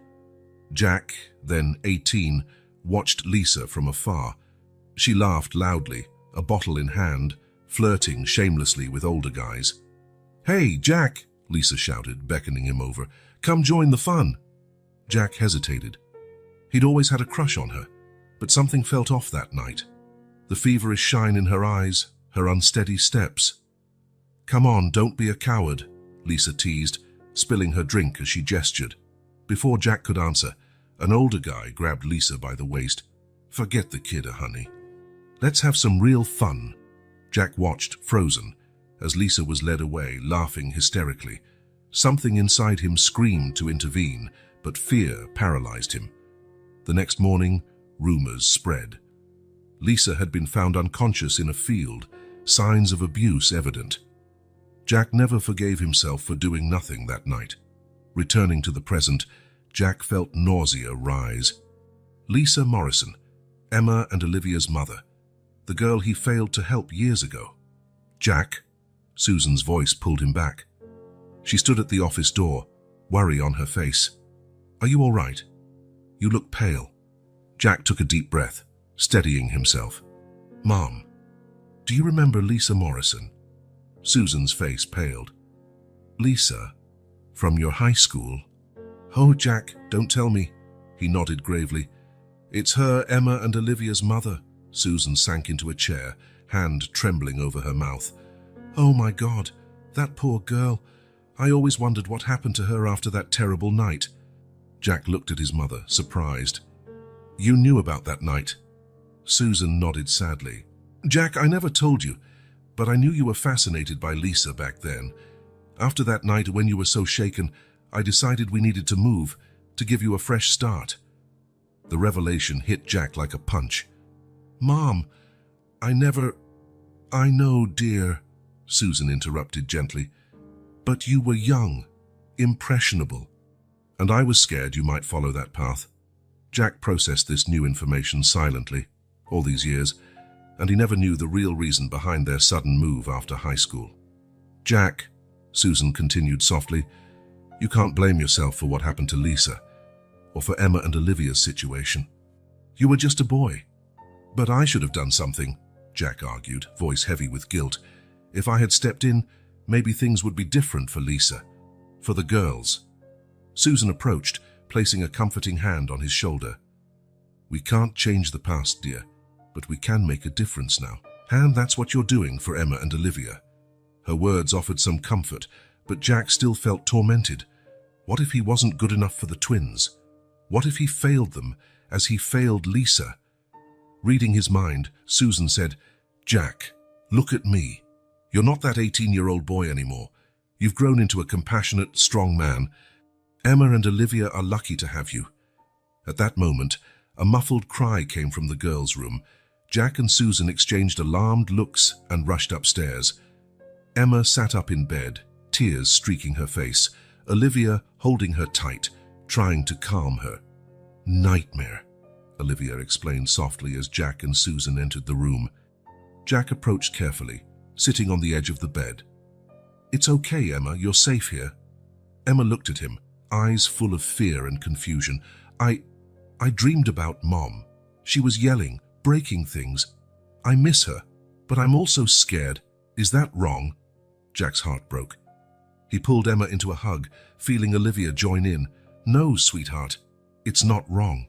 Jack, then 18, watched Lisa from afar. She laughed loudly, a bottle in hand, flirting shamelessly with older guys. "Hey, Jack," Lisa shouted, beckoning him over. "Come join the fun." Jack hesitated. He'd always had a crush on her, but something felt off that night. The feverish shine in her eyes, her unsteady steps. "Come on, don't be a coward," Lisa teased, spilling her drink as she gestured. Before Jack could answer, an older guy grabbed Lisa by the waist. "Forget the kid, honey. Let's have some real fun." Jack watched, frozen, as Lisa was led away, laughing hysterically. Something inside him screamed to intervene, but fear paralyzed him. The next morning, rumors spread. Lisa had been found unconscious in a field, signs of abuse evident. Jack never forgave himself for doing nothing that night. Returning to the present, Jack felt nausea rise. Lisa Morrison, Emma and Olivia's mother, the girl he failed to help years ago. "Jack," Susan's voice pulled him back. She stood at the office door, worry on her face. "Are you all right? You look pale." Jack took a deep breath, steadying himself. "Mom, do you remember Lisa Morrison?" Susan's face paled. "Lisa? From your high school?" "Oh, Jack, don't tell me." He nodded gravely. "It's her, Emma and Olivia's mother." Susan sank into a chair, hand trembling over her mouth. "Oh my God, that poor girl. I always wondered what happened to her after that terrible night." Jack looked at his mother, surprised. "You knew about that night?" Susan nodded sadly. "Jack, I never told you, but I knew you were fascinated by Lisa back then. After that night when you were so shaken, I decided we needed to move, to give you a fresh start." The revelation hit Jack like a punch. "Mom, I know, dear," Susan interrupted gently. "But you were young, impressionable, and I was scared you might follow that path." Jack processed this new information silently, all these years, and he never knew the real reason behind their sudden move after high school. "Jack," Susan continued softly, "you can't blame yourself for what happened to Lisa, or for Emma and Olivia's situation. You were just a boy." "But I should have done something," Jack argued, voice heavy with guilt. "If I had stepped in, maybe things would be different for Lisa, for the girls." Susan approached, placing a comforting hand on his shoulder. "We can't change the past, dear, but we can make a difference now. And that's what you're doing for Emma and Olivia." Her words offered some comfort, but Jack still felt tormented. What if he wasn't good enough for the twins? What if he failed them as he failed Lisa? Reading his mind, Susan said, "Jack, look at me. You're not that 18-year-old boy anymore. You've grown into a compassionate, strong man. Emma and Olivia are lucky to have you." At that moment, a muffled cry came from the girls' room. Jack and Susan exchanged alarmed looks and rushed upstairs. Emma sat up in bed, tears streaking her face, Olivia holding her tight, trying to calm her. "Nightmare," Olivia explained softly as Jack and Susan entered the room. Jack approached carefully, sitting on the edge of the bed. "It's okay, Emma, you're safe here." Emma looked at him, eyes full of fear and confusion. I dreamed about Mom. She was yelling, breaking things. I miss her, but I'm also scared. Is that wrong? Jack's heart broke. He pulled Emma into a hug, feeling Olivia join in. No, sweetheart, it's not wrong.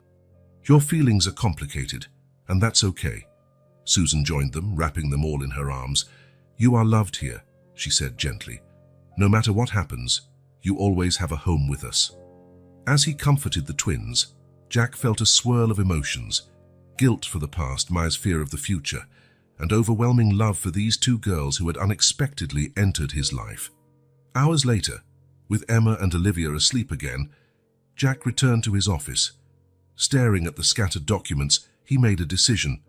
Your feelings are complicated, and that's okay. Susan joined them, wrapping them all in her arms. You are loved here, she said gently. No matter what happens, you always have a home with us. As he comforted the twins, Jack felt a swirl of emotions, guilt for the past, Maya's fear of the future, and overwhelming love for these two girls who had unexpectedly entered his life. Hours later, with Emma and Olivia asleep again, Jack returned to his office. Staring at the scattered documents, he made a decision.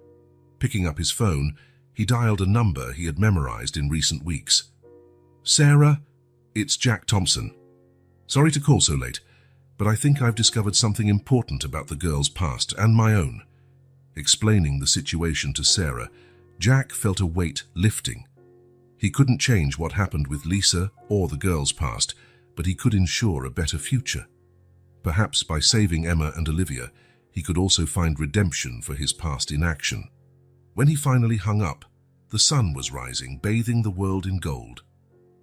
Picking up his phone, he dialed a number he had memorized in recent weeks. Sarah, it's Jack Thompson. Sorry to call so late, but I think I've discovered something important about the girls' past and my own. Explaining the situation to Sarah, Jack felt a weight lifting. He couldn't change what happened with Lisa or the girls' past, but he could ensure a better future. Perhaps by saving Emma and Olivia, he could also find redemption for his past inaction. When he finally hung up, the sun was rising, bathing the world in gold.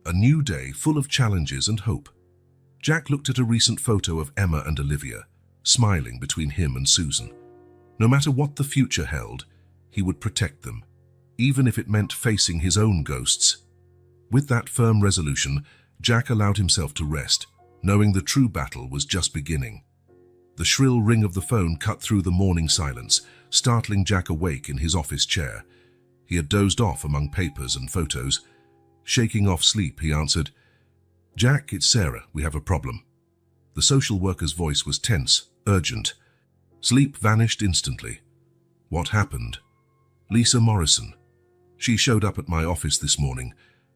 A new day full of challenges and hope. Jack looked at a recent photo of Emma and Olivia, smiling between him and Susan. No matter what the future held, he would protect them, even if it meant facing his own ghosts. With that firm resolution, Jack allowed himself to rest, knowing the true battle was just beginning. The shrill ring of the phone cut through the morning silence, startling Jack awake in his office chair. He had dozed off among papers and photos. Shaking off sleep, he answered, Jack, it's Sarah. We have a problem. The social worker's voice was tense, urgent. Sleep vanished instantly. What happened? Lisa Morrison. She showed up at my office this morning,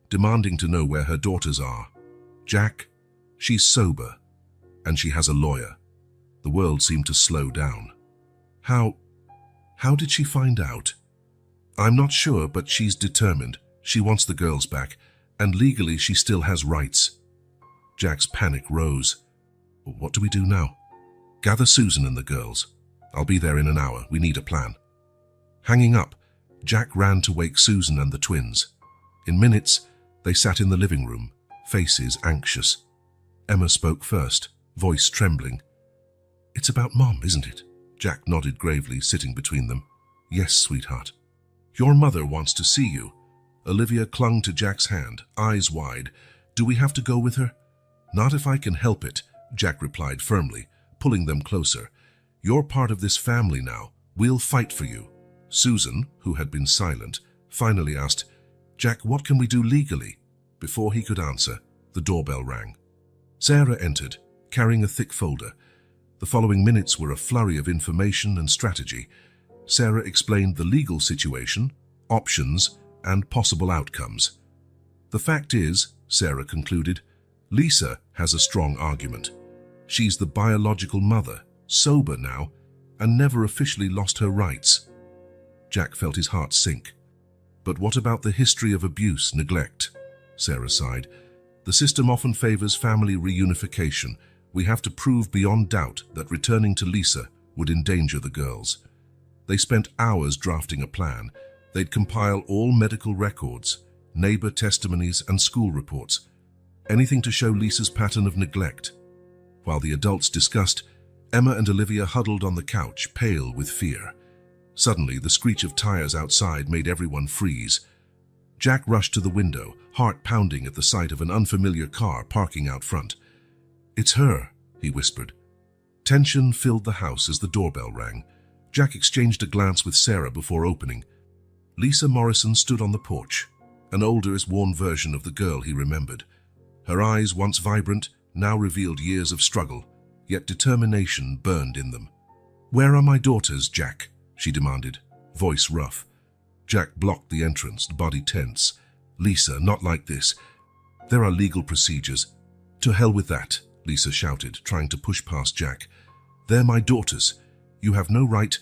demanding to know where her daughters are. Jack, she's sober, and she has a lawyer. The world seemed to slow down. How did she find out? I'm not sure, but she's determined. She wants the girls back, and legally she still has rights. Jack's panic rose. What do we do now? Gather Susan and the girls. I'll be there in an hour. We need a plan. Hanging up, Jack ran to wake Susan and the twins. In minutes, they sat in the living room, faces anxious. Emma spoke first, voice trembling. It's about Mom, isn't it? Jack nodded gravely, sitting between them. Yes, sweetheart. Your mother wants to see you. Olivia clung to Jack's hand, eyes wide. Do we have to go with her? Not if I can help it, Jack replied firmly, pulling them closer. You're part of this family now. We'll fight for you. Susan, who had been silent, finally asked, Jack, what can we do legally? Before he could answer, the doorbell rang. Sarah entered, carrying a thick folder. The following minutes were a flurry of information and strategy. Sarah explained the legal situation, options, and possible outcomes. The fact is, Sarah concluded, Lisa has a strong argument. She's the biological mother, sober now, and never officially lost her rights. Jack felt his heart sink. But what about the history of abuse, neglect? Sarah sighed. The system often favors family reunification. We have to prove beyond doubt that returning to Lisa would endanger the girls. They spent hours drafting a plan. They'd compile all medical records, neighbor testimonies, and school reports. Anything to show Lisa's pattern of neglect. While the adults discussed, Emma and Olivia huddled on the couch, pale with fear. Suddenly, the screech of tires outside made everyone freeze. Jack rushed to the window, heart pounding at the sight of an unfamiliar car parking out front. It's her, he whispered. Tension filled the house as the doorbell rang. Jack exchanged a glance with Sarah before opening. Lisa Morrison stood on the porch, an older, worn version of the girl he remembered. Her eyes, once vibrant, now revealed years of struggle, yet determination burned in them. Where are my daughters, Jack? She demanded, voice rough. Jack blocked the entrance, body tense. Lisa, not like this. There are legal procedures. To hell with that, Lisa shouted, trying to push past Jack. They're my daughters. You have no right.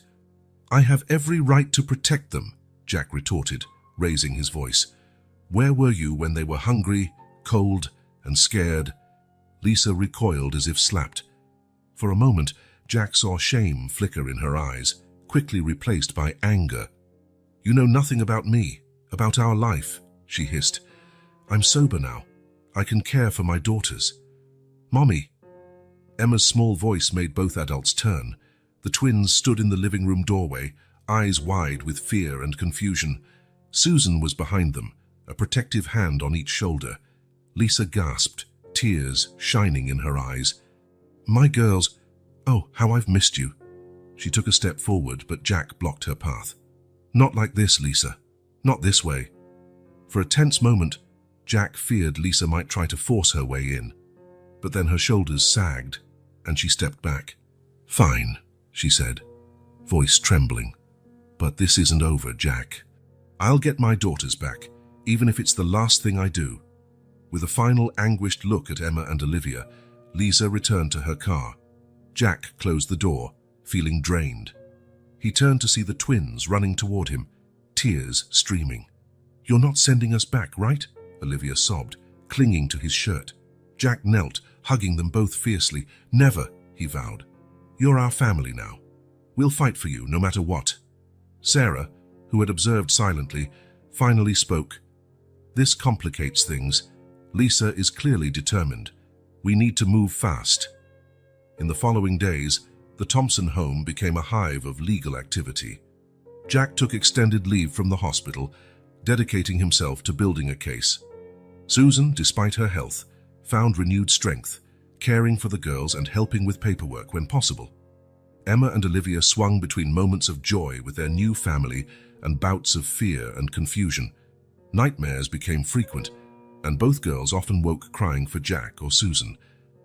I have every right to protect them, Jack retorted, raising his voice. Where were you when they were hungry, cold, and scared? Lisa recoiled as if slapped. For a moment, Jack saw shame flicker in her eyes, quickly replaced by anger. "You know nothing about me, about our life," she hissed. "I'm sober now. I can care for my daughters." "Mommy." Emma's small voice made both adults turn. The twins stood in the living room doorway, eyes wide with fear and confusion. Susan was behind them, a protective hand on each shoulder. Lisa gasped, tears shining in her eyes. "My girls, oh, how I've missed you." She took a step forward, but Jack blocked her path. "Not like this, Lisa. Not this way." For a tense moment, Jack feared Lisa might try to force her way in. But then her shoulders sagged, and she stepped back. "Fine," she said, voice trembling. "But this isn't over, Jack. I'll get my daughters back, even if it's the last thing I do." With a final anguished look at Emma and Olivia, Lisa returned to her car. Jack closed the door, feeling drained. He turned to see the twins running toward him, tears streaming. "You're not sending us back, right?" Olivia sobbed, clinging to his shirt. Jack knelt, hugging them both fiercely. "Never," he vowed. "You're our family now. We'll fight for you, no matter what." Sarah, who had observed silently, finally spoke. "This complicates things. Lisa is clearly determined. We need to move fast." In the following days, the Thompson home became a hive of legal activity. Jack took extended leave from the hospital, dedicating himself to building a case. Susan, despite her health, found renewed strength, caring for the girls and helping with paperwork when possible. Emma and Olivia swung between moments of joy with their new family and bouts of fear and confusion. Nightmares became frequent, and both girls often woke crying for Jack or Susan.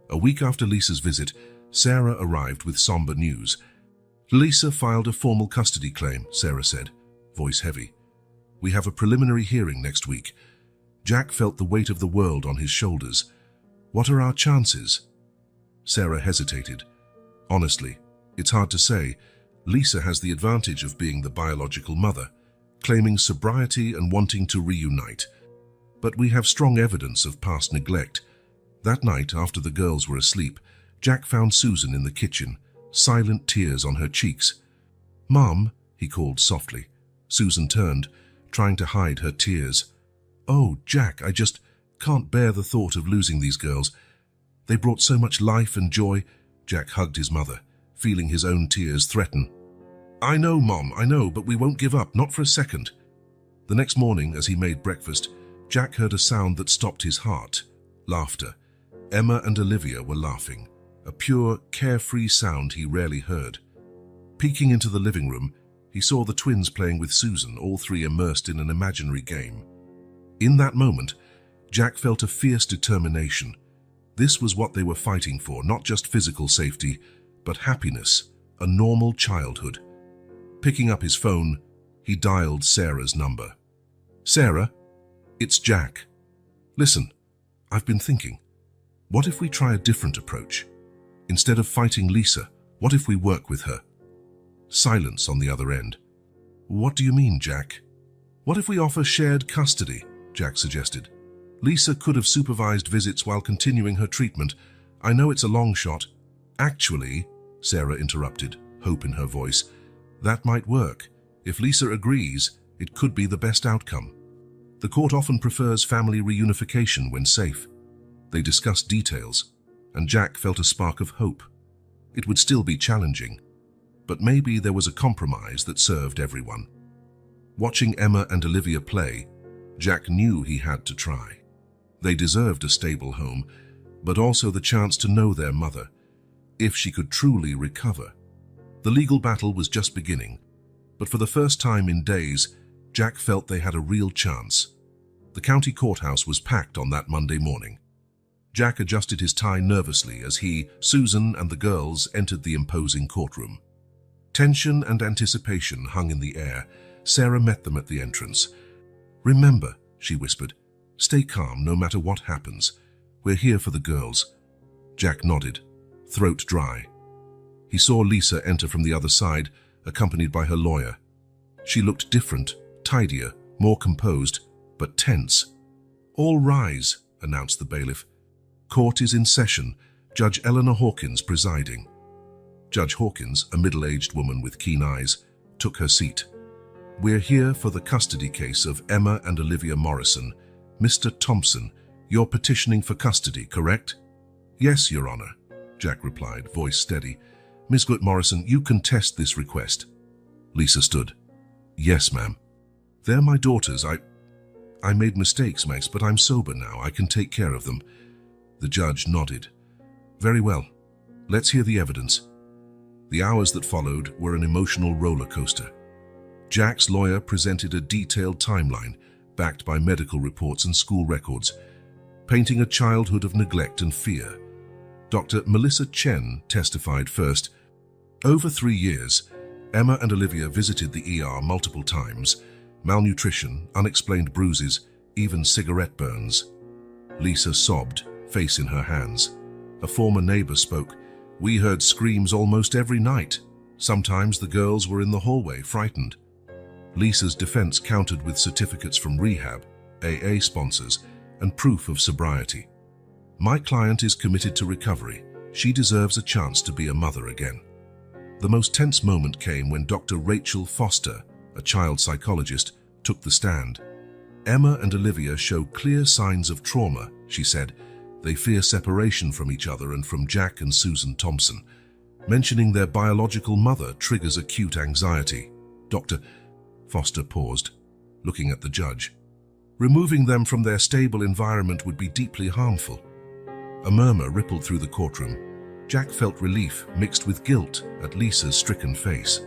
A week after Lisa's visit, Sarah arrived with somber news. "Lisa filed a formal custody claim," Sarah said, voice heavy. "We have a preliminary hearing next week." Jack felt the weight of the world on his shoulders. "What are our chances?" Sarah hesitated. "Honestly, it's hard to say. Lisa has the advantage of being the biological mother, claiming sobriety and wanting to reunite. But we have strong evidence of past neglect." That night, after the girls were asleep, Jack found Susan in the kitchen, silent tears on her cheeks. "Mom," he called softly. Susan turned, trying to hide her tears. "Oh, Jack, I just can't bear the thought of losing these girls. They brought so much life and joy." Jack hugged his mother, feeling his own tears threaten. "I know, Mom, I know, but we won't give up, not for a second." The next morning, as he made breakfast, Jack heard a sound that stopped his heart. Laughter. Emma and Olivia were laughing, a pure, carefree sound he rarely heard. Peeking into the living room, he saw the twins playing with Susan, all three immersed in an imaginary game. In that moment, Jack felt a fierce determination. This was what they were fighting for, not just physical safety, but happiness, a normal childhood. Picking up his phone, he dialed Sarah's number. "Sarah, it's Jack. Listen, I've been thinking. What if we try a different approach? Instead of fighting Lisa, what if we work with her?" Silence on the other end. "What do you mean, Jack?" "What if we offer shared custody?" Jack suggested. "Lisa could have supervised visits while continuing her treatment. I know it's a long shot." "Actually," Sarah interrupted, hope in her voice, "that might work. If Lisa agrees, it could be the best outcome. The court often prefers family reunification when safe." They discussed details, and Jack felt a spark of hope. It would still be challenging, but maybe there was a compromise that served everyone. Watching Emma and Olivia play, Jack knew he had to try. They deserved a stable home, but also the chance to know their mother, if she could truly recover. The legal battle was just beginning, but for the first time in days, Jack felt they had a real chance. The county courthouse was packed on that Monday morning. Jack adjusted his tie nervously as he, Susan, and the girls entered the imposing courtroom. Tension and anticipation hung in the air. Sarah met them at the entrance. "Remember," she whispered, "stay calm no matter what happens. We're here for the girls." Jack nodded, throat dry. He saw Lisa enter from the other side, accompanied by her lawyer. She looked different, tidier, more composed, but tense. "All rise," announced the bailiff. "Court is in session, Judge Eleanor Hawkins presiding." Judge Hawkins, a middle-aged woman with keen eyes, took her seat. "We're here for the custody case of Emma and Olivia Morrison. Mr. Thompson, you're petitioning for custody, correct?" "Yes, Your Honor," Jack replied, voice steady. "Ms. Morrison, you contest this request." Lisa stood. "Yes, ma'am. They're my daughters. I made mistakes, Max, but I'm sober now. I can take care of them." The judge nodded. "Very well. Let's hear the evidence." The hours that followed were an emotional roller coaster. Jack's lawyer presented a detailed timeline, backed by medical reports and school records, painting a childhood of neglect and fear. Dr. Melissa Chen testified first. Over 3 years, Emma and Olivia visited the ER multiple times. Malnutrition, unexplained bruises, even cigarette burns. Lisa sobbed, face in her hands. A former neighbor spoke. "We heard screams almost every night. Sometimes the girls were in the hallway, frightened." Lisa's defense countered with certificates from rehab, AA sponsors, and proof of sobriety. "My client is committed to recovery. She deserves a chance to be a mother again." The most tense moment came when Dr. Rachel Foster, a child psychologist, took the stand. "Emma and Olivia show clear signs of trauma," she said. "They fear separation from each other and from Jack and Susan Thompson. Mentioning their biological mother triggers acute anxiety." Dr. Foster paused, looking at the judge. "Removing them from their stable environment would be deeply harmful." A murmur rippled through the courtroom. Jack felt relief mixed with guilt at Lisa's stricken face.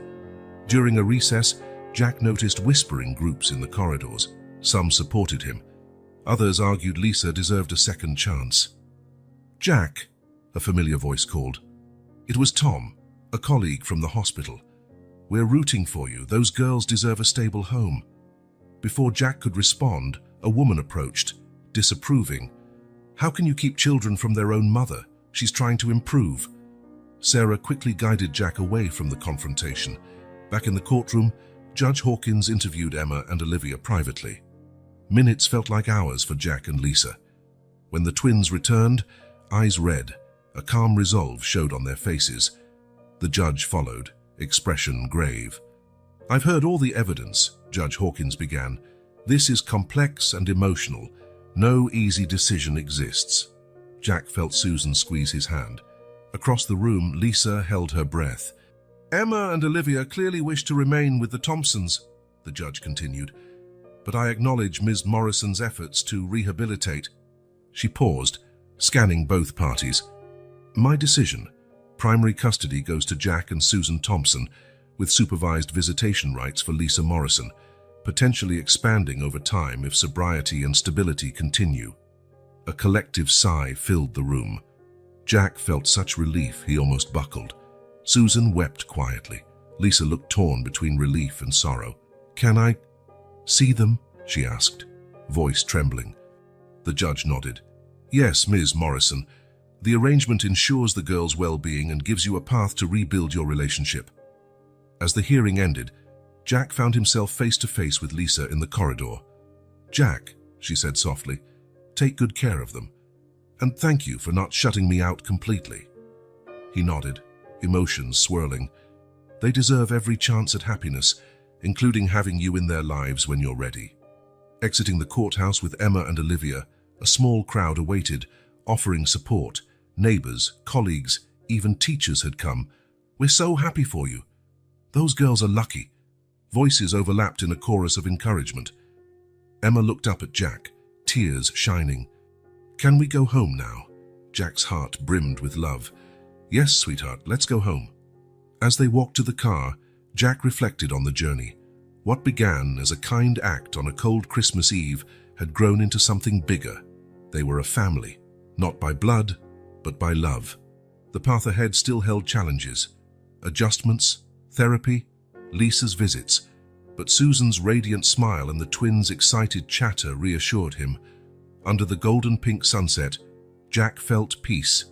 During a recess, Jack noticed whispering groups in the corridors. Some supported him. Others argued Lisa deserved a second chance. "Jack," a familiar voice called. It was Tom, a colleague from the hospital. "We're rooting for you. Those girls deserve a stable home." Before Jack could respond, a woman approached, disapproving. "How can you keep children from their own mother? She's trying to improve." Sarah quickly guided Jack away from the confrontation. Back in the courtroom, Judge Hawkins interviewed Emma and Olivia privately. Minutes felt like hours for Jack and Lisa. When the twins returned, eyes red, a calm resolve showed on their faces. The judge followed, expression grave. "I've heard all the evidence," Judge Hawkins began. "This is complex and emotional. No easy decision exists." Jack felt Susan squeeze his hand. Across the room, Lisa held her breath. "Emma and Olivia clearly wish to remain with the Thompsons," the judge continued. "But I acknowledge Ms. Morrison's efforts to rehabilitate." She paused, scanning both parties. "My decision. Primary custody goes to Jack and Susan Thompson, with supervised visitation rights for Lisa Morrison, potentially expanding over time if sobriety and stability continue." A collective sigh filled the room. Jack felt such relief he almost buckled. Susan wept quietly. Lisa looked torn between relief and sorrow. "Can I see them?" she asked, voice trembling. The judge nodded. "Yes, Ms. Morrison. The arrangement ensures the girl's well-being and gives you a path to rebuild your relationship." As the hearing ended, Jack found himself face-to-face with Lisa in the corridor. "Jack," she said softly, "take good care of them. And thank you for not shutting me out completely." He nodded, emotions swirling. "They deserve every chance at happiness, including having you in their lives when you're ready." Exiting the courthouse with Emma and Olivia, a small crowd awaited, offering support. Neighbors, colleagues, even teachers had come. "We're so happy for you. Those girls are lucky." Voices overlapped in a chorus of encouragement. Emma looked up at Jack, tears shining. "Can we go home now?" Jack's heart brimmed with love. "Yes, sweetheart, let's go home." As they walked to the car, Jack reflected on the journey. What began as a kind act on a cold Christmas Eve had grown into something bigger. They were a family, not by blood, but by love. The path ahead still held challenges. Adjustments, therapy, Lisa's visits. But Susan's radiant smile and the twins' excited chatter reassured him. Under the golden-pink sunset, Jack felt peace.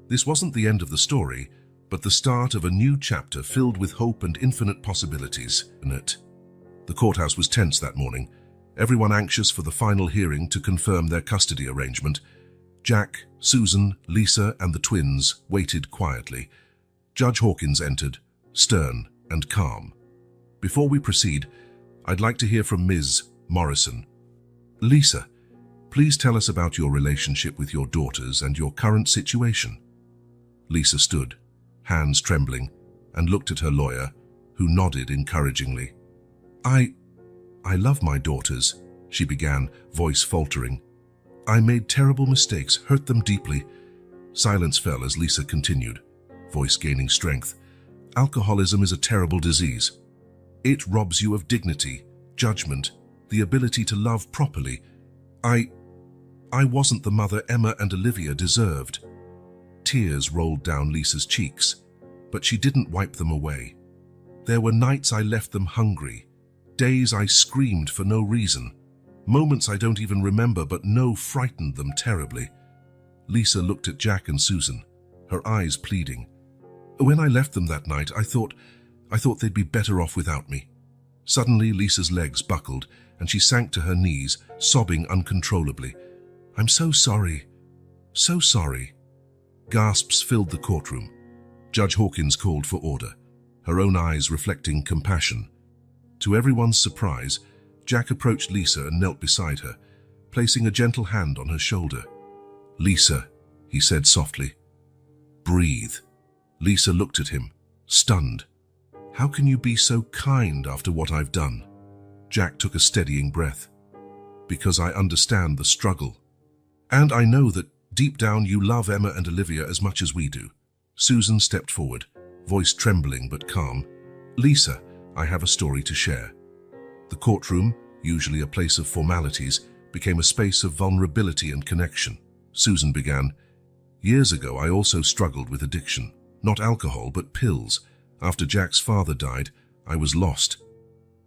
This wasn't the end of the story, but the start of a new chapter filled with hope and infinite possibilities. The courthouse was tense that morning, everyone anxious for the final hearing to confirm their custody arrangement. Jack, Susan, Lisa, and the twins waited quietly. Judge Hawkins entered, stern and calm. "Before we proceed, I'd like to hear from Ms. Morrison. Lisa, please tell us about your relationship with your daughters and your current situation." Lisa stood, hands trembling, and looked at her lawyer, who nodded encouragingly. I love my daughters," she began, voice faltering. "I made terrible mistakes, hurt them deeply." Silence fell as Lisa continued, voice gaining strength. "Alcoholism is a terrible disease. It robs you of dignity, judgment, the ability to love properly. I wasn't the mother Emma and Olivia deserved." Tears rolled down Lisa's cheeks, but she didn't wipe them away. "There were nights I left them hungry, days I screamed for no reason, moments I don't even remember but know frightened them terribly." Lisa looked at Jack and Susan, her eyes pleading. "When I left them that night, I thought they'd be better off without me." Suddenly, Lisa's legs buckled, and she sank to her knees, sobbing uncontrollably. "I'm so sorry, so sorry." Gasps filled the courtroom. Judge Hawkins called for order, her own eyes reflecting compassion. To everyone's surprise, Jack approached Lisa and knelt beside her, placing a gentle hand on her shoulder. "Lisa," he said softly. "Breathe." Lisa looked at him, stunned. "How can you be so kind after what I've done?" Jack took a steadying breath. "Because I understand the struggle. And I know that deep down you love Emma and Olivia as much as we do." Susan stepped forward, voice trembling but calm. "Lisa, I have a story to share." The courtroom, usually a place of formalities, became a space of vulnerability and connection. Susan began, "Years ago, I also struggled with addiction. Not alcohol, but pills. After Jack's father died, I was lost.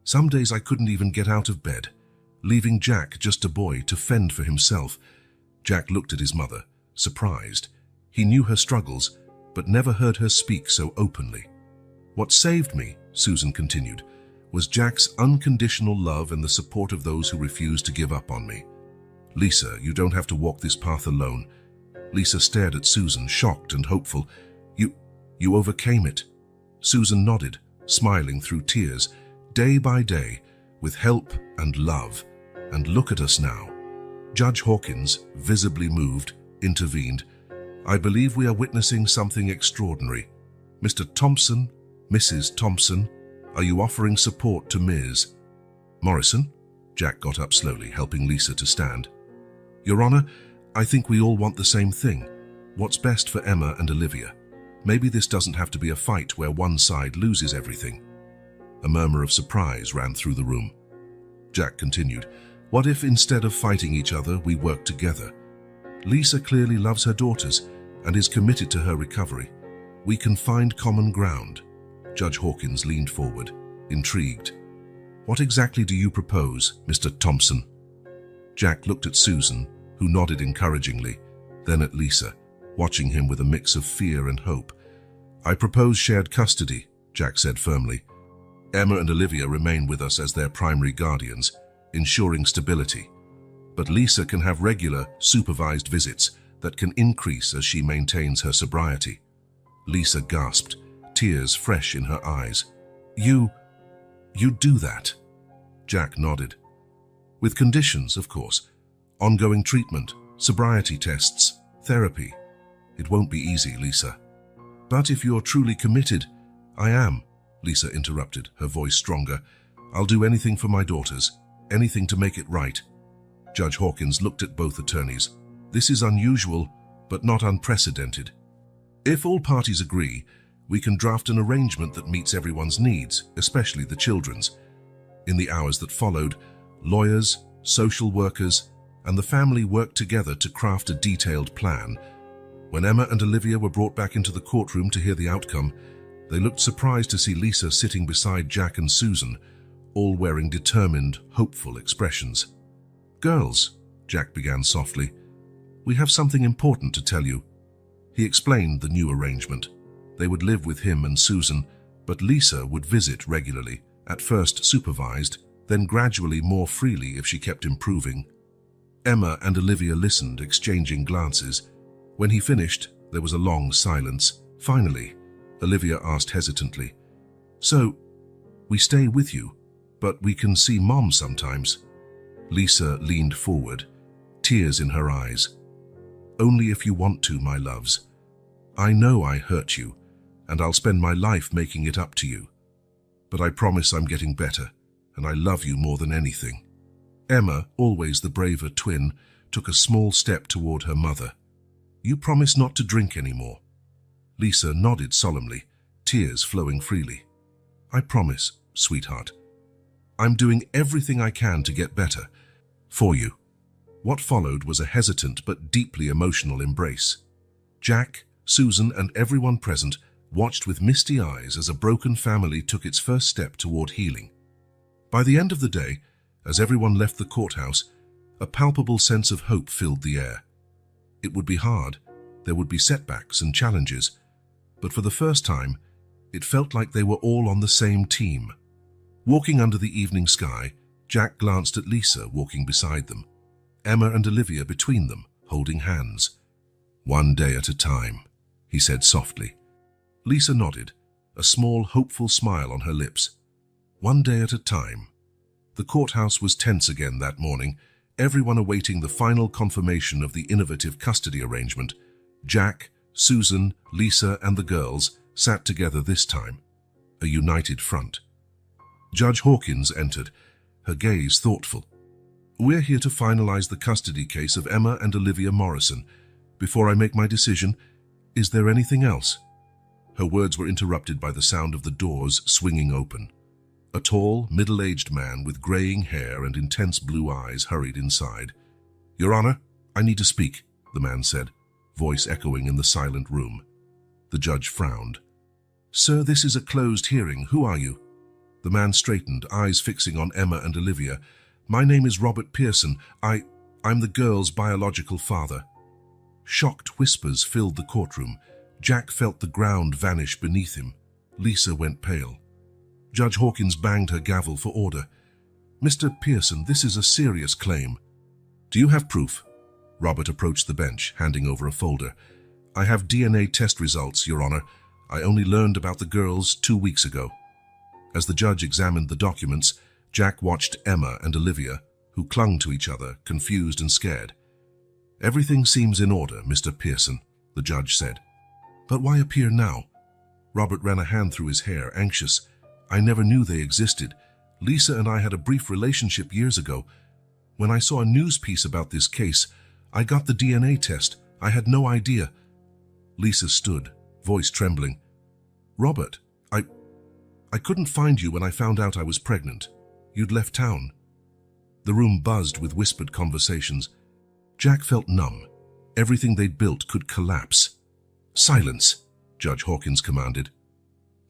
Some days I couldn't even get out of bed, leaving Jack, just a boy, to fend for himself." Jack looked at his mother, surprised. He knew her struggles, but never heard her speak so openly. "What saved me," Susan continued, "was Jack's unconditional love and the support of those who refused to give up on me." "Lisa, you don't have to walk this path alone." Lisa stared at Susan, shocked and hopeful. You overcame it." Susan nodded, smiling through tears. "Day by day, with help and love. And look at us now." Judge Hawkins, visibly moved, intervened. "I believe we are witnessing something extraordinary. Mr. Thompson, Mrs. Thompson, are you offering support to Ms. Morrison?" Jack got up slowly, helping Lisa to stand. "Your Honor, I think we all want the same thing. What's best for Emma and Olivia. Maybe this doesn't have to be a fight where one side loses everything." A murmur of surprise ran through the room. Jack continued, "What if instead of fighting each other, we work together? Lisa clearly loves her daughters and is committed to her recovery. We can find common ground." Judge Hawkins leaned forward, intrigued. "What exactly do you propose, Mr. Thompson?" Jack looked at Susan, who nodded encouragingly, then at Lisa, watching him with a mix of fear and hope. "I propose shared custody," Jack said firmly. "Emma and Olivia remain with us as their primary guardians, ensuring stability. But Lisa can have regular, supervised visits that can increase as she maintains her sobriety." Lisa gasped, tears fresh in her eyes. You do that?" Jack nodded. "With conditions, of course. Ongoing treatment, sobriety tests, therapy. It won't be easy, Lisa." "But if you're truly committed—" "I am," Lisa interrupted, her voice stronger. "I'll do anything for my daughters, anything to make it right." Judge Hawkins looked at both attorneys. "This is unusual, but not unprecedented. If all parties agree, we can draft an arrangement that meets everyone's needs, especially the children's." In the hours that followed, lawyers, social workers, and the family worked together to craft a detailed plan. When Emma and Olivia were brought back into the courtroom to hear the outcome, they looked surprised to see Lisa sitting beside Jack and Susan, all wearing determined, hopeful expressions. "Girls," Jack began softly, "we have something important to tell you." He explained the new arrangement. They would live with him and Susan, but Lisa would visit regularly, at first supervised, then gradually more freely if she kept improving. Emma and Olivia listened, exchanging glances. When he finished, there was a long silence. Finally, Olivia asked hesitantly. So, we stay with you, but we can see Mom sometimes. Lisa leaned forward, tears in her eyes. Only if you want to, my loves. I know I hurt you, and I'll spend my life making it up to you. But I promise I'm getting better, and I love you more than anything. Emma, always the braver twin, took a small step toward her mother. You promise not to drink anymore. Lisa nodded solemnly, tears flowing freely. I promise, sweetheart. I'm doing everything I can to get better. For you. What followed was a hesitant but deeply emotional embrace. Jack, Susan, and everyone present watched with misty eyes as a broken family took its first step toward healing. By the end of the day, as everyone left the courthouse, a palpable sense of hope filled the air. It would be hard, there would be setbacks and challenges, but for the first time, it felt like they were all on the same team. Walking under the evening sky, Jack glanced at Lisa walking beside them, Emma and Olivia between them, holding hands. One day at a time, he said softly. Lisa nodded, a small, hopeful smile on her lips. One day at a time. The courthouse was tense again that morning, everyone awaiting the final confirmation of the innovative custody arrangement. Jack, Susan, Lisa, and the girls sat together this time, a united front. Judge Hawkins entered, her gaze thoughtful. We're here to finalize the custody case of Emma and Olivia Morrison. Before I make my decision, is there anything else? Her words were interrupted by the sound of the doors swinging open. A tall, middle-aged man with graying hair and intense blue eyes hurried inside. Your Honor, I need to speak, the man said, voice echoing in the silent room. The judge frowned. Sir, this is a closed hearing. Who are you? The man straightened, eyes fixing on Emma and Olivia. My name is Robert Pearson. I'm the girl's biological father. Shocked whispers filled the courtroom. Jack felt the ground vanish beneath him. Lisa went pale. Judge Hawkins banged her gavel for order. Mr. Pearson, this is a serious claim. Do you have proof? Robert approached the bench, handing over a folder. I have DNA test results, Your Honor. I only learned about the girls 2 weeks ago. As the judge examined the documents, Jack watched Emma and Olivia, who clung to each other, confused and scared. Everything seems in order, Mr. Pearson, the judge said. But why appear now? Robert ran a hand through his hair, anxious. I never knew they existed. Lisa and I had a brief relationship years ago. When I saw a news piece about this case, I got the DNA test. I had no idea. Lisa stood, voice trembling. Robert, I couldn't find you when I found out I was pregnant. You'd left town. The room buzzed with whispered conversations. Jack felt numb. Everything they'd built could collapse. Silence, Judge Hawkins commanded.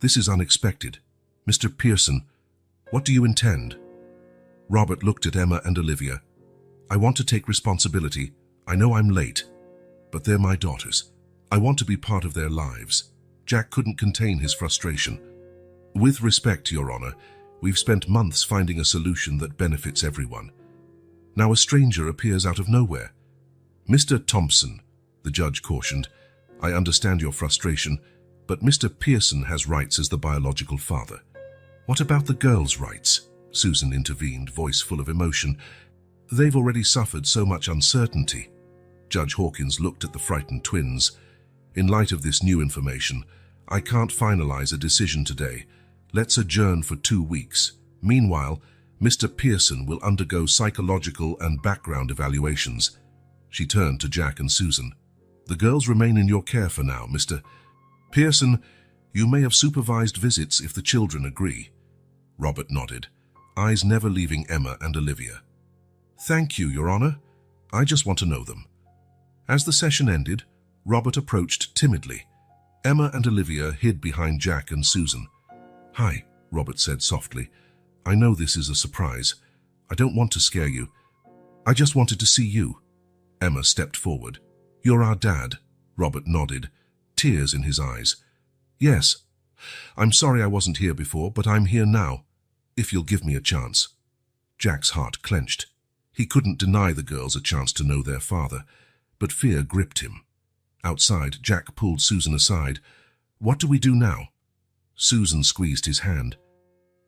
This is unexpected. Mr. Pearson, what do you intend? Robert looked at Emma and Olivia. I want to take responsibility. I know I'm late, but they're my daughters. I want to be part of their lives. Jack couldn't contain his frustration. With respect, Your Honor, we've spent months finding a solution that benefits everyone. Now a stranger appears out of nowhere. Mr. Thompson, the judge cautioned, I understand your frustration, but Mr. Pearson has rights as the biological father. What about the girls' rights? Susan intervened, voice full of emotion. They've already suffered so much uncertainty. Judge Hawkins looked at the frightened twins. In light of this new information, I can't finalize a decision today. Let's adjourn for 2 weeks. Meanwhile, Mr. Pearson will undergo psychological and background evaluations. She turned to Jack and Susan. The girls remain in your care for now, Mr. Pearson. You may have supervised visits if the children agree. Robert nodded, eyes never leaving Emma and Olivia. Thank you, Your Honor. I just want to know them. As the session ended, Robert approached timidly. Emma and Olivia hid behind Jack and Susan. Hi, Robert said softly. I know this is a surprise. I don't want to scare you. I just wanted to see you. Emma stepped forward. You're our dad, Robert nodded, tears in his eyes. Yes. I'm sorry I wasn't here before, but I'm here now, if you'll give me a chance. Jack's heart clenched. He couldn't deny the girls a chance to know their father, but fear gripped him. Outside, Jack pulled Susan aside. What do we do now? Susan squeezed his hand.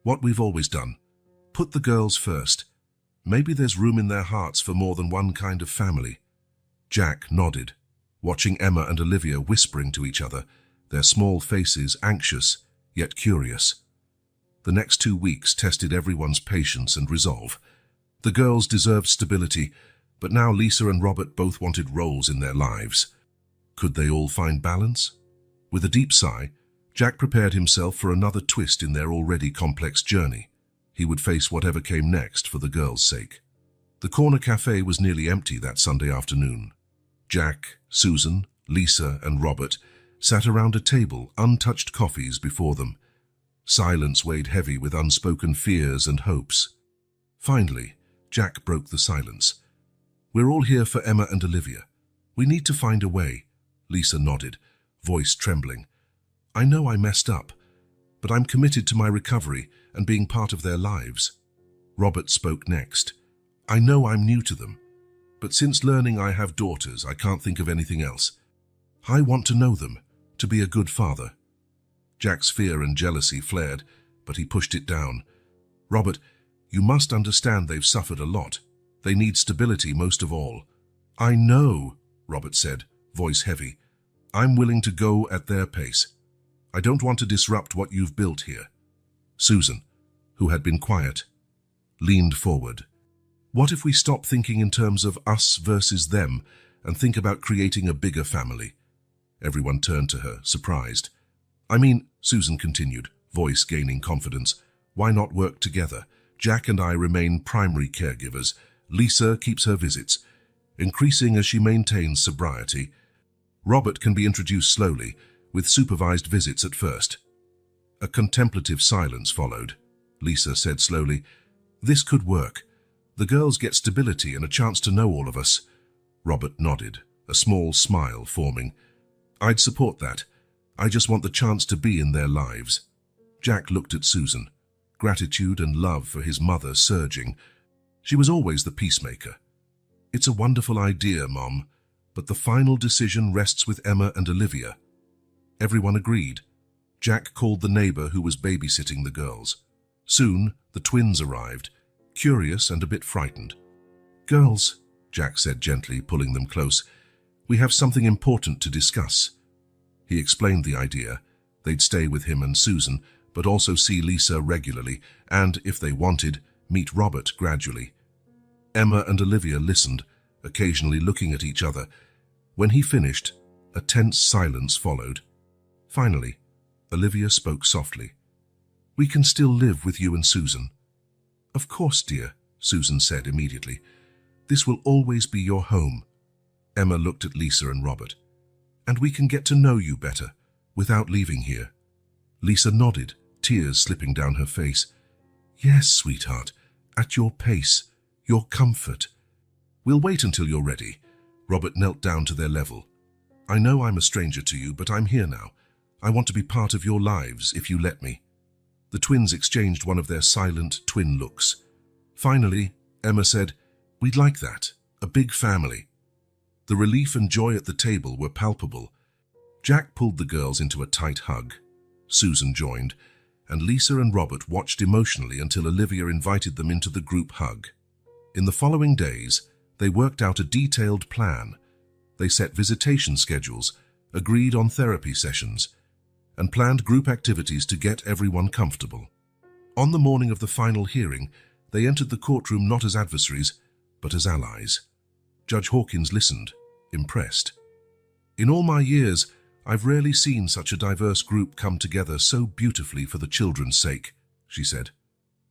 What we've always done. Put the girls first. Maybe there's room in their hearts for more than one kind of family. Jack nodded, watching Emma and Olivia whispering to each other, their small faces anxious, yet curious. The next 2 weeks tested everyone's patience and resolve. The girls deserved stability, but now Lisa and Robert both wanted roles in their lives. Could they all find balance? With a deep sigh, Jack prepared himself for another twist in their already complex journey. He would face whatever came next for the girls' sake. The corner cafe was nearly empty that Sunday afternoon. Jack, Susan, Lisa, and Robert sat around a table, untouched coffees before them. Silence weighed heavy with unspoken fears and hopes. Finally, Jack broke the silence. We're all here for Emma and Olivia. We need to find a way. Lisa nodded, voice trembling. I know I messed up, but I'm committed to my recovery and being part of their lives. Robert spoke next. I know I'm new to them, but since learning I have daughters, I can't think of anything else. I want to know them, to be a good father. Jack's fear and jealousy flared, but he pushed it down. Robert, you must understand they've suffered a lot. They need stability most of all. I know, Robert said, voice heavy. I'm willing to go at their pace. I don't want to disrupt what you've built here. Susan, who had been quiet, leaned forward. What if we stop thinking in terms of us versus them and think about creating a bigger family? Everyone turned to her, surprised. I mean, Susan continued, voice gaining confidence, why not work together? Jack and I remain primary caregivers. Lisa keeps her visits, increasing as she maintains sobriety. Robert can be introduced slowly, with supervised visits at first. A contemplative silence followed. Lisa said slowly, This could work. The girls get stability and a chance to know all of us. Robert nodded, a small smile forming. I'd support that. I just want the chance to be in their lives. Jack looked at Susan, gratitude and love for his mother surging. She was always the peacemaker. It's a wonderful idea, Mom, but the final decision rests with Emma and Olivia. Everyone agreed. Jack called the neighbor who was babysitting the girls. Soon, the twins arrived, curious and a bit frightened. Girls, Jack said gently, pulling them close, we have something important to discuss. He explained the idea. They'd stay with him and Susan, but also see Lisa regularly and, if they wanted, meet Robert gradually. Emma and Olivia listened, occasionally looking at each other. When he finished, a tense silence followed. Finally, Olivia spoke softly. We can still live with you and Susan. Of course, dear, Susan said immediately. This will always be your home. Emma looked at Lisa and Robert. And we can get to know you better, without leaving here. Lisa nodded, tears slipping down her face. Yes, sweetheart, at your pace, your comfort. We'll wait until you're ready. Robert knelt down to their level. I know I'm a stranger to you, but I'm here now. I want to be part of your lives, if you let me. The twins exchanged one of their silent twin looks. Finally, Emma said, We'd like that, a big family. The relief and joy at the table were palpable. Jack pulled the girls into a tight hug. Susan joined, and Lisa and Robert watched emotionally until Olivia invited them into the group hug. In the following days, they worked out a detailed plan. They set visitation schedules, agreed on therapy sessions, and planned group activities to get everyone comfortable. On the morning of the final hearing, they entered the courtroom not as adversaries, but as allies. Judge Hawkins listened, impressed. In all my years, I've rarely seen such a diverse group come together so beautifully for the children's sake, she said.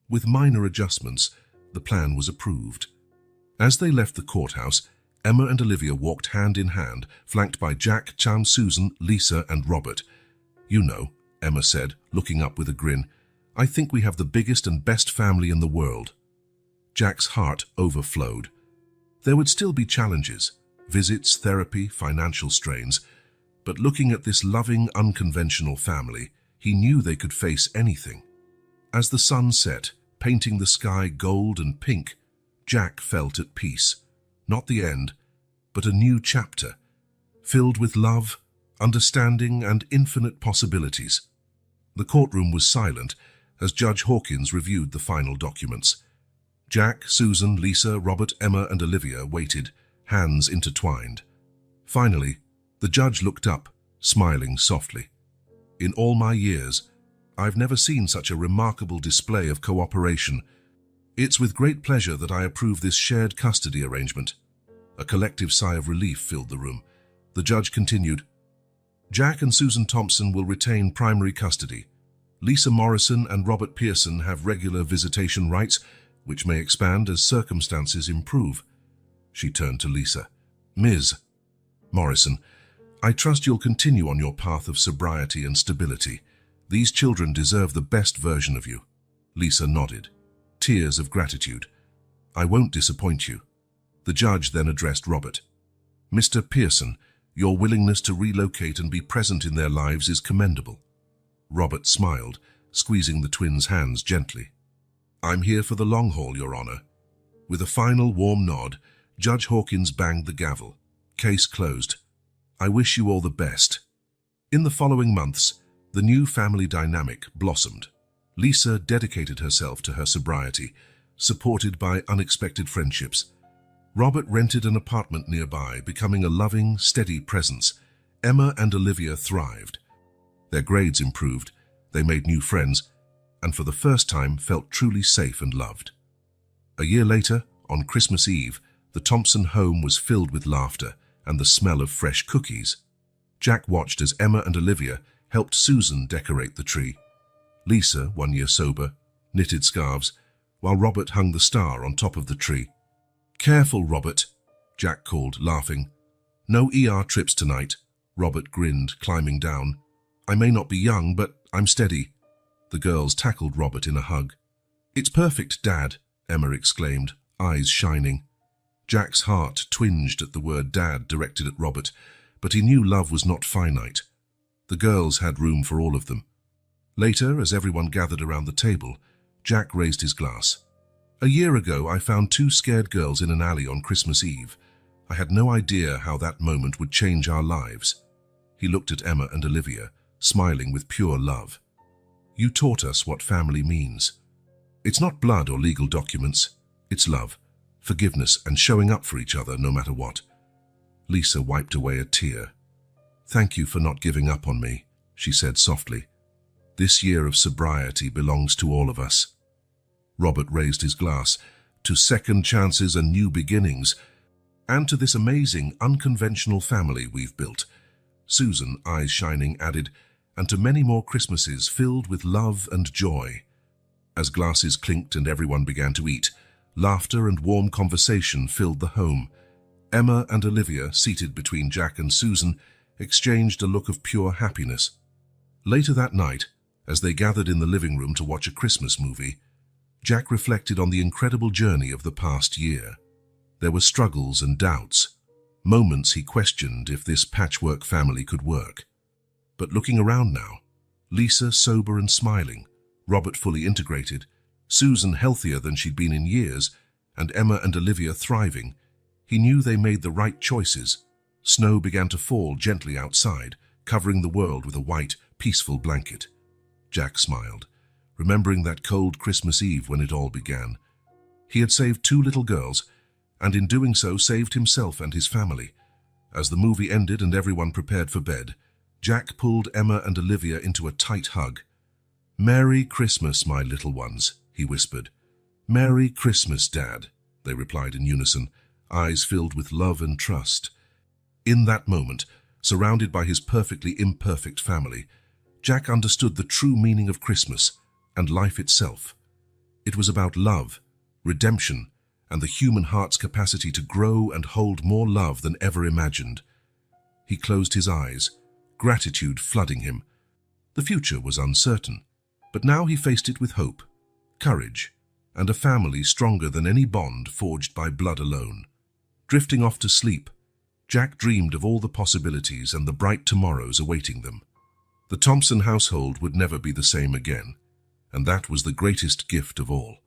With minor adjustments, the plan was approved. As they left the courthouse, Emma and Olivia walked hand in hand, flanked by Jack, Chan, Susan, Lisa, and Robert. You know, Emma said, looking up with a grin, I think we have the biggest and best family in the world. Jack's heart overflowed. There would still be challenges, visits, therapy, financial strains, but looking at this loving, unconventional family, he knew they could face anything. As the sun set, painting the sky gold and pink, Jack felt at peace. Not the end, but a new chapter, filled with love, understanding, and infinite possibilities. The courtroom was silent as Judge Hawkins reviewed the final documents. Jack, Susan, Lisa, Robert, Emma, and Olivia waited, hands intertwined. Finally, the judge looked up, smiling softly. In all my years, I've never seen such a remarkable display of cooperation. It's with great pleasure that I approve this shared custody arrangement. A collective sigh of relief filled the room. The judge continued, Jack and Susan Thompson will retain primary custody. Lisa Morrison and Robert Pearson have regular visitation rights, which may expand as circumstances improve. She turned to Lisa. Ms. Morrison, I trust you'll continue on your path of sobriety and stability. These children deserve the best version of you. Lisa nodded. Tears of gratitude. I won't disappoint you. The judge then addressed Robert. Mr. Pearson, your willingness to relocate and be present in their lives is commendable. Robert smiled, squeezing the twins' hands gently. I'm here for the long haul, Your Honor. With a final warm nod, Judge Hawkins banged the gavel. Case closed. I wish you all the best. In the following months, the new family dynamic blossomed. Lisa dedicated herself to her sobriety, supported by unexpected friendships. Robert rented an apartment nearby, becoming a loving, steady presence. Emma and Olivia thrived. Their grades improved, they made new friends, and for the first time felt truly safe and loved. A year later, on Christmas Eve, the Thompson home was filled with laughter and the smell of fresh cookies. Jack watched as Emma and Olivia helped Susan decorate the tree. Lisa, 1 year sober, knitted scarves, while Robert hung the star on top of the tree. Careful, Robert, Jack called, laughing. No ER trips tonight, Robert grinned, climbing down. I may not be young, but I'm steady. The girls tackled Robert in a hug. It's perfect, Dad, Emma exclaimed, eyes shining. Jack's heart twinged at the word Dad directed at Robert, but he knew love was not finite. The girls had room for all of them. Later, as everyone gathered around the table, Jack raised his glass. A year ago, I found 2 scared girls in an alley on Christmas Eve. I had no idea how that moment would change our lives. He looked at Emma and Olivia, smiling with pure love. You taught us what family means. It's not blood or legal documents. It's love, forgiveness, and showing up for each other no matter what. Lisa wiped away a tear. Thank you for not giving up on me, she said softly. This year of sobriety belongs to all of us. Robert raised his glass to second chances and new beginnings, and to this amazing, unconventional family we've built. Susan, eyes shining, added, and to many more Christmases filled with love and joy. As glasses clinked and everyone began to eat, laughter and warm conversation filled the home. Emma and Olivia, seated between Jack and Susan, exchanged a look of pure happiness. Later that night, as they gathered in the living room to watch a Christmas movie, Jack reflected on the incredible journey of the past year. There were struggles and doubts, moments he questioned if this patchwork family could work. But looking around now, Lisa sober and smiling, Robert fully integrated, Susan healthier than she'd been in years, and Emma and Olivia thriving, he knew they made the right choices. Snow began to fall gently outside, covering the world with a white, peaceful blanket. Jack smiled, remembering that cold Christmas Eve when it all began. He had saved 2 little girls, and in doing so saved himself and his family. As the movie ended and everyone prepared for bed, Jack pulled Emma and Olivia into a tight hug. Merry Christmas, my little ones, he whispered. Merry Christmas, Dad, they replied in unison, eyes filled with love and trust. In that moment, surrounded by his perfectly imperfect family, Jack understood the true meaning of Christmas and life itself. It was about love, redemption, and the human heart's capacity to grow and hold more love than ever imagined. He closed his eyes, gratitude flooding him. The future was uncertain, but now he faced it with hope, courage, and a family stronger than any bond forged by blood alone. Drifting off to sleep, Jack dreamed of all the possibilities and the bright tomorrows awaiting them. The Thompson household would never be the same again, and that was the greatest gift of all.